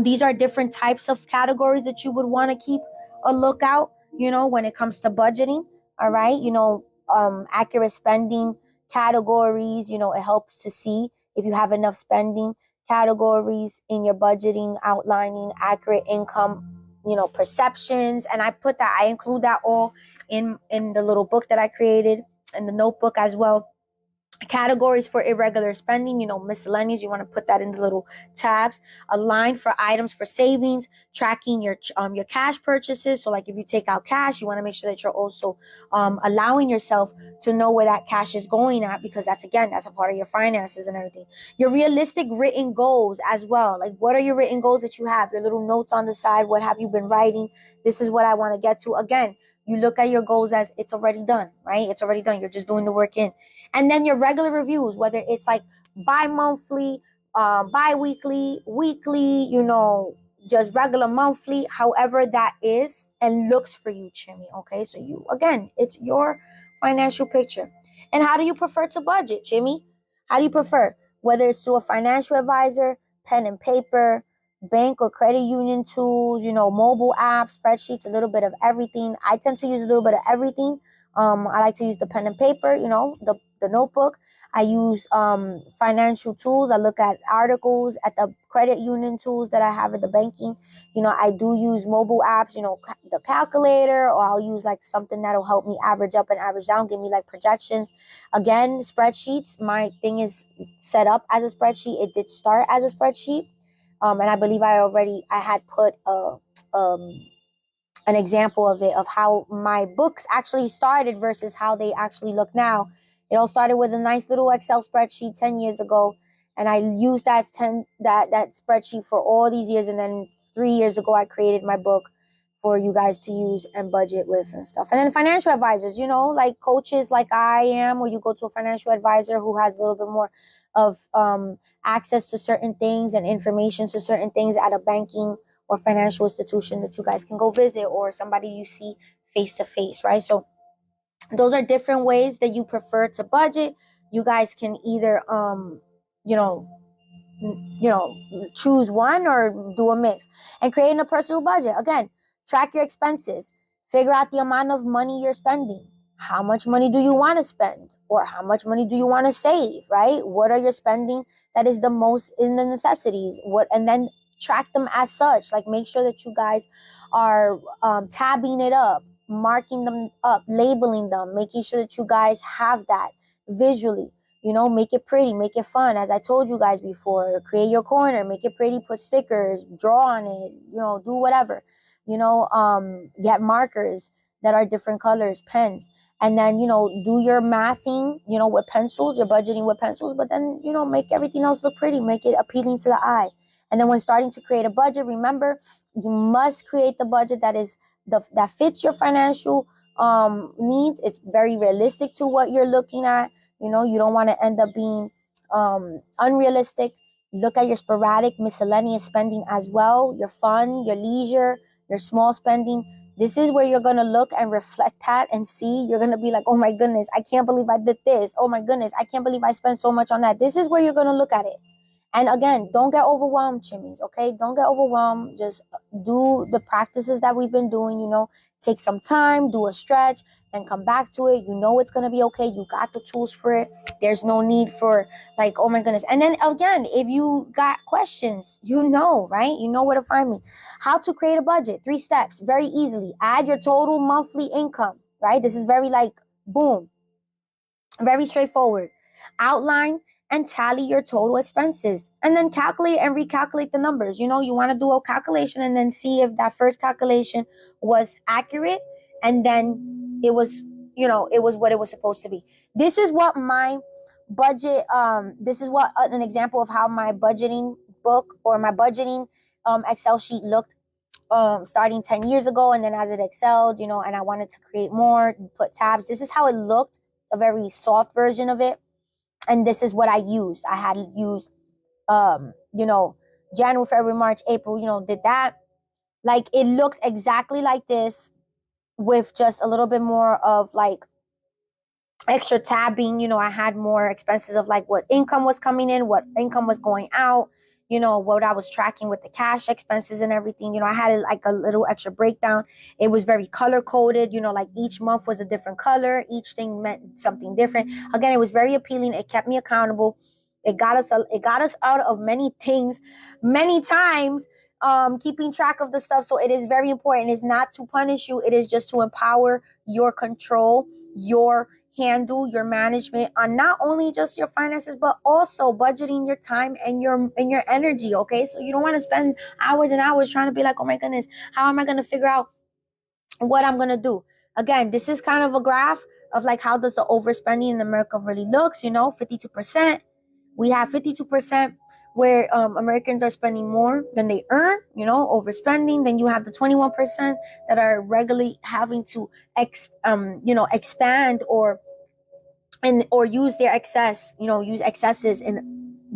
These are different types of categories that you would want to keep a lookout, when it comes to budgeting. All right. Accurate spending categories, it helps to see if you have enough spending categories in your budgeting, outlining accurate income, perceptions. And I include that all in the little book that I created, in the notebook as well. Categories for irregular spending, miscellaneous, you want to put that in the little tabs. A line for items for savings, tracking your cash purchases. So if you take out cash, you want to make sure that you're also allowing yourself to know where that cash is going at, because that's a part of your finances and everything. Your realistic written goals as well. What are your written goals that you have? Your little notes on the side. What have you been writing? This is what I want to get to. Again, you look at your goals as it's already done, right? It's already done. You're just doing the work in. And then your regular reviews, whether it's bi-monthly, bi-weekly, weekly, just regular monthly, however that is and looks for you, Chimmy. Okay, so it's your financial picture. And how do you prefer to budget, Jimmy? How do you prefer? Whether it's through a financial advisor, pen and paper, bank or credit union tools, mobile apps, spreadsheets, a little bit of everything. I tend to use a little bit of everything. I like to use the pen and paper, the notebook. I use financial tools. I look at articles at the credit union tools that I have at the banking. I do use mobile apps, the calculator, or I'll use something that'll help me average up and average down, give me projections. Again, spreadsheets. My thing is set up as a spreadsheet. It did start as a spreadsheet. And I believe I had put an example of it, of how my books actually started versus how they actually look now. It all started with a nice little Excel spreadsheet 10 years ago. And I used that spreadsheet for all these years. And then 3 years ago, I created my book for you guys to use and budget with and stuff. And then financial advisors, coaches like I am, or you go to a financial advisor who has a little bit more of access to certain things and information to certain things at a banking or financial institution that you guys can go visit, or somebody you see face to face, right? So those are different ways that you prefer to budget. You guys can either choose one or do a mix. And creating a personal budget, again, track your expenses, figure out the amount of money you're spending. How much money do you want to spend, or how much money do you want to save, right? What are you spending that is the most in the necessities? And then track them as such. Make sure that you guys are tabbing it up, marking them up, labeling them, making sure that you guys have that visually. Make it pretty, make it fun. As I told you guys before, create your corner, make it pretty, put stickers, draw on it, do whatever. Get markers that are different colors, pens. And then, do your mathing, with pencils, your budgeting with pencils, but then, make everything else look pretty, make it appealing to the eye. And then when starting to create a budget, remember, you must create the budget that fits your financial needs. It's very realistic to what you're looking at. You don't want to end up being unrealistic. Look at your sporadic miscellaneous spending as well, your fun, your leisure, your small spending. This is where you're going to look and reflect at and see. You're going to be like, oh my goodness, I can't believe I did this. Oh my goodness, I can't believe I spent so much on that. This is where you're going to look at it. And again, don't get overwhelmed, chimneys, okay? Don't get overwhelmed. Just do the practices that we've been doing, take some time, do a stretch, and come back to it. You know it's going to be okay. You got the tools for it. There's no need for like, oh my goodness. And then again, if you got questions, right? You know where to find me. How to create a budget. 3 steps, very easily. Add your total monthly income, right? This is very like, boom, very straightforward. Outline and tally your total expenses, and then calculate and recalculate the numbers. You want to do a calculation and then see if that first calculation was accurate, and then it was what it was supposed to be. This is what my budget this is what an example of how my budgeting book or my budgeting Excel sheet looked starting 10 years ago. And then as it excelled, and I wanted to create more, put tabs. This is how it looked, a very soft version of it. And this is what I used. I had used, January, February, March, April, did that. Like, it looked exactly like this with just a little bit more of like extra tabbing. I had more expenses of like what income was coming in, what income was going out, what I was tracking with the cash expenses and everything. I had like a little extra breakdown. It was very color coded, like each month was a different color. Each thing meant something different. Again, it was very appealing. It kept me accountable. It got us out of many things, many times, keeping track of the stuff. So it is very important. It's not to punish you. It is just to empower your control, your handle, your management on not only just your finances, but also budgeting your time and your energy. Okay, so you don't want to spend hours and hours trying to be like, oh my goodness, how am I going to figure out what I'm going to do? Again, this is kind of a graph of like how does the overspending in America really looks. 52%. We have 52% where Americans are spending more than they earn, overspending. Then you have the 21% that are regularly having to expand or use their use excesses and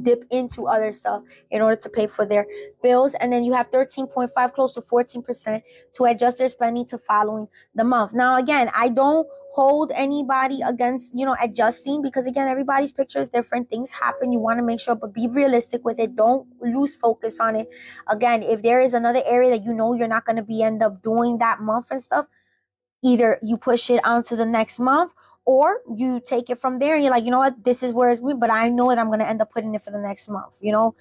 dip into other stuff in order to pay for their bills. And then you have 13.5, close to 14%, to adjust their spending to following the month. Now, again, I don't hold anybody against, adjusting, because again, everybody's picture is different. Things happen. You want to make sure, but be realistic with it. Don't lose focus on it. Again, if there is another area that you're not going to be end up doing that month and stuff, either you push it on to the next month, or you take it from there and you're like, you know what, this is where it's going, but I know that I'm going to end up putting it for the next month. You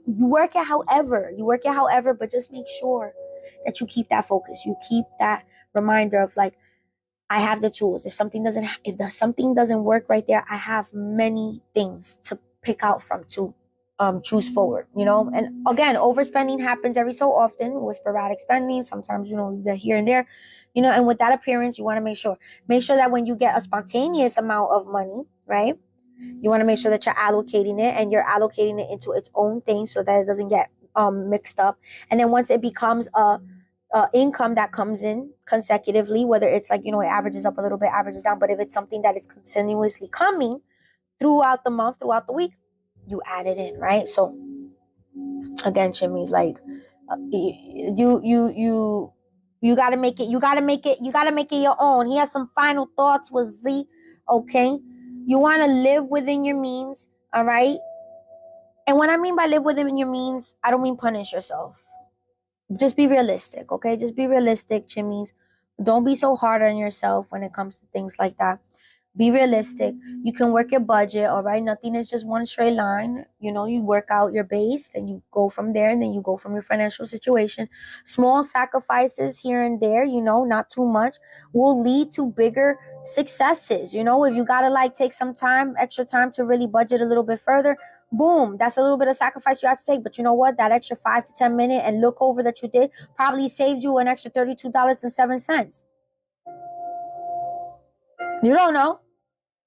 work it however, but just make sure that you keep that focus. You keep that reminder of like, I have the tools. If something doesn't work right there, I have many things to pick out from to choose forward. And again, overspending happens every so often with sporadic spending. Sometimes, the here and there, and with that appearance, you want to make sure that when you get a spontaneous amount of money, right, you want to make sure that you're allocating it, and you're allocating it into its own thing so that it doesn't get mixed up. And then once it becomes a income that comes in consecutively, whether it's like, it averages up a little bit, averages down, but if it's something that is continuously coming throughout the month, throughout the week, you add it in, right? So again, chimneys, like you gotta make it your own. He has some final thoughts with Z. Okay, you want to live within your means, all right? And what I mean by live within your means, I don't mean punish yourself. Just be realistic, okay? Just be realistic, chimneys. Don't be so hard on yourself when it comes to things like that. Be realistic. You can work your budget, all right? Nothing is just one straight line. You work out your base, then you go from there, and then you go from your financial situation. Small sacrifices here and there, not too much, will lead to bigger successes. If you gotta like take some extra time to really budget a little bit further, boom, that's a little bit of sacrifice you have to take. But you know what? That extra 5 to 10 minute and look over that you did probably saved you an extra $32.07. You don't know.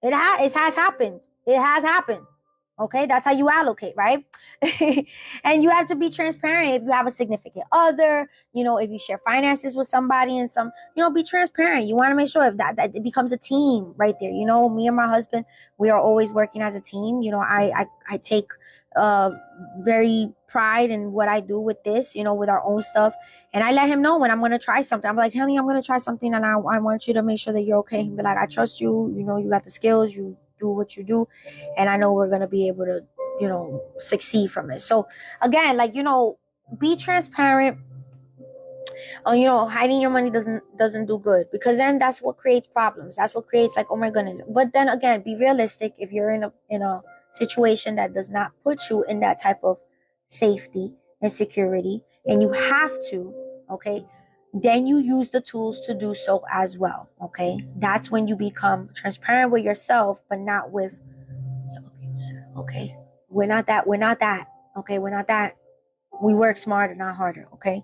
It has happened. It has happened. Okay, that's how you allocate, right? And you have to be transparent if you have a significant other, if you share finances with somebody and be transparent. You want to make sure if that it becomes a team right there. Me and my husband, we are always working as a team. I take very pride in what I do with this, with our own stuff. And I let him know when I'm going to try something. I'm like, honey, I'm going to try something and I want you to make sure that you're okay. He'll be like, I trust you. You got the skills. You do what you do. And I know we're going to be able to, succeed from it. So again, be transparent. Hiding your money doesn't do good, because then that's what creates problems. That's what creates oh my goodness. But then again, be realistic. If you're in a situation that does not put you in that type of safety and security, and you have to, okay, then you use the tools to do so as well. Okay, that's when you become transparent with yourself, but not with your abuser. Okay, we're not that. Okay, we're not that. We work smarter, not harder. Okay.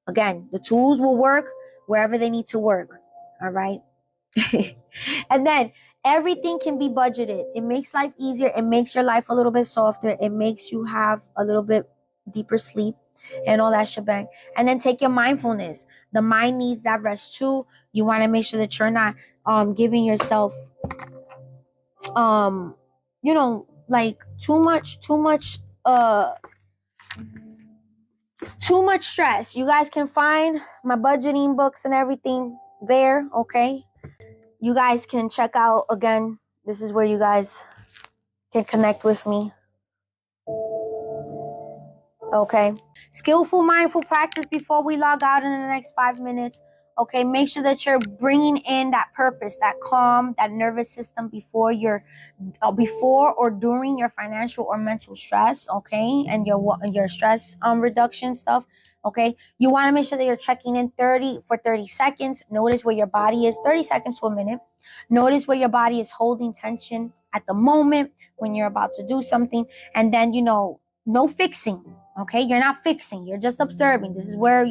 Again, the tools will work wherever they need to work. All right. And then everything can be budgeted. It makes life easier. It makes your life a little bit softer. It makes you have a little bit deeper sleep and all that shebang. And then take your mindfulness. The mind needs that rest too. You want to make sure that you're not giving yourself too much stress. You guys can find my budgeting books and everything there. Okay, you guys can check out. Again, this is where you guys can connect with me. Okay, skillful mindful practice before we log out in the next 5 minutes. Okay, make sure that you're bringing in that purpose, that calm, that nervous system before or during your financial or mental stress. Okay, and your stress reduction stuff. Okay, you want to make sure that you're checking in 30 seconds. Notice where your body is. 30 seconds to a minute. Notice where your body is holding tension at the moment when you're about to do something, and then no fixing. Okay, you're not fixing. You're just observing. This is where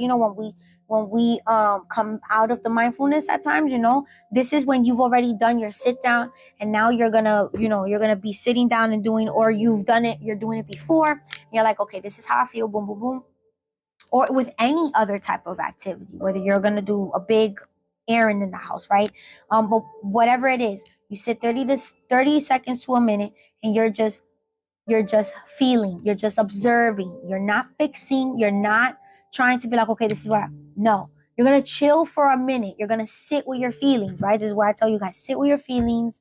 when we come out of the mindfulness at times, this is when you've already done your sit down, and now you're gonna be sitting down and doing, or you've done it, you're doing it before, and you're like, okay, this is how I feel, boom boom boom. Or with any other type of activity, whether you're gonna do a big errand in the house, right? But whatever it is, you sit 30 seconds to a minute, and you're just feeling, you're just observing, you're not fixing, you're not trying to be like, okay, this is no, you're gonna chill for a minute, you're gonna sit with your feelings, right? This is why I tell you guys, sit with your feelings,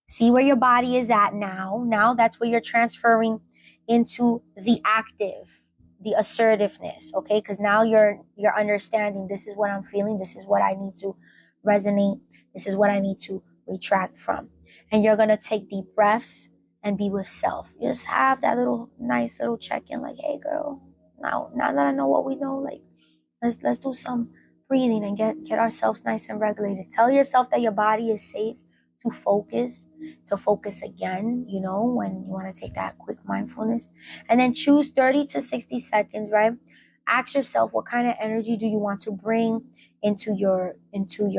see where your body is at now that's where you're transferring into the active, the assertiveness. Okay, because now you're understanding, this is what I'm feeling, this is what I need to resonate, this is what I need to retract from. And you're gonna take deep breaths and be with self. Just have that nice little check-in, like, hey girl, now that I know what we know, like, let's do some breathing and get ourselves nice and regulated. Tell yourself that your body is safe to focus again, when you want to take that quick mindfulness. And then choose 30 to 60 seconds, right? Ask yourself, what kind of energy do you want to bring into your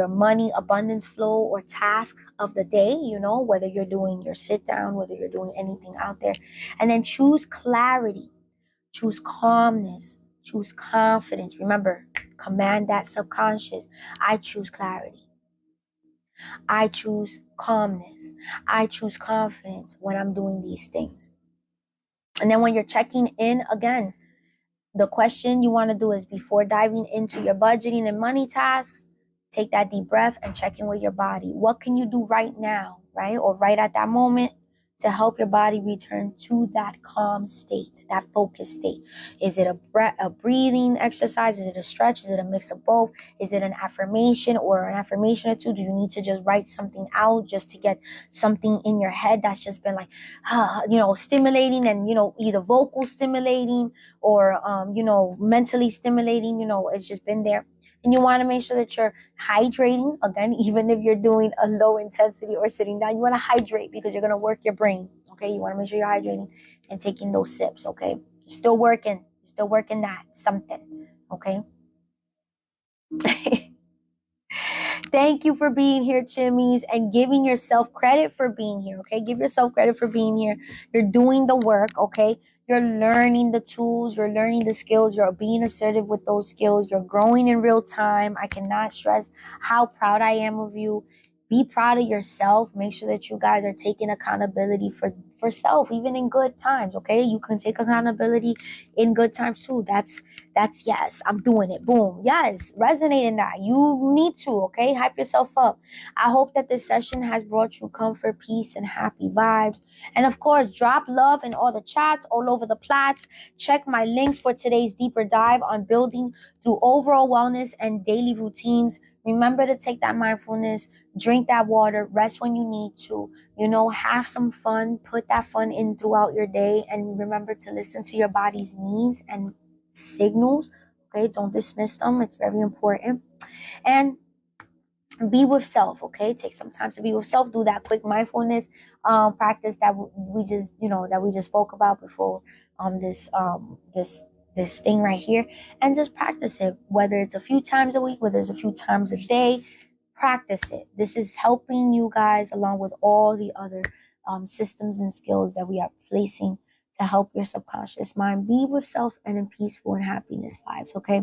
money abundance flow or task of the day, whether you're doing your sit down, whether you're doing anything out there. And then choose clarity, choose calmness, choose confidence. Remember, command that subconscious. I choose clarity, I choose calmness, I choose confidence when I'm doing these things. And then when you're checking in again, the question you want to do is, before diving into your budgeting and money tasks, take that deep breath and check in with your body. What can you do right now, right? Or right at that moment, to help your body return to that calm state, that focused state? Is it a breathing exercise? Is it a stretch? Is it a mix of both? Is it an affirmation or two? Do you need to just write something out just to get something in your head that's just been like, stimulating, and, either vocal stimulating or, mentally stimulating, it's just been there. And you want to make sure that you're hydrating. Again, even if you're doing a low intensity or sitting down, you want to hydrate, because you're going to work your brain. Okay, you want to make sure you're hydrating and taking those sips. Okay, you're still working that something. Okay. Thank you for being here, Chimmies, and giving yourself credit for being here, okay? Give yourself credit for being here. You're doing the work, okay? You're learning the tools. You're learning the skills. You're being assertive with those skills. You're growing in real time. I cannot stress how proud I am of you. Be proud of yourself. Make sure that you guys are taking accountability for self, even in good times, okay? You can take accountability in good times too. That's yes, I'm doing it. Boom. Yes, resonate in that. You need to, okay? Hype yourself up. I hope that this session has brought you comfort, peace, and happy vibes. And of course, drop love in all the chats, all over the plats. Check my links for today's deeper dive on building through overall wellness and daily routines. Remember to take that mindfulness, drink that water, rest when you need to, have some fun, put that fun in throughout your day, and remember to listen to your body's needs and signals. Okay, don't dismiss them. It's very important. And be with self. Okay, take some time to be with self. Do that quick mindfulness practice that we just spoke about before this thing right here, and just practice it, whether it's a few times a week, whether it's a few times a day. Practice it. This is helping you guys along with all the other systems and skills that we are placing to help your subconscious mind be with self and in peaceful and happiness vibes. Okay,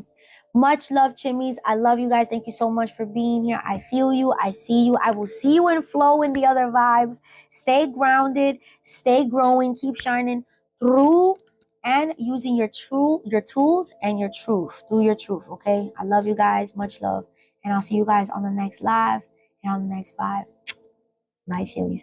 much love, Chimmies. I love you guys. Thank you so much for being here. I feel you. I see you. I will see you in flow in the other vibes. Stay grounded. Stay growing. Keep shining through and using your tools and your truth through your truth. Okay, I love you guys. Much love. And I'll see you guys on the next live and on the next vibe. Bye, Chimmies.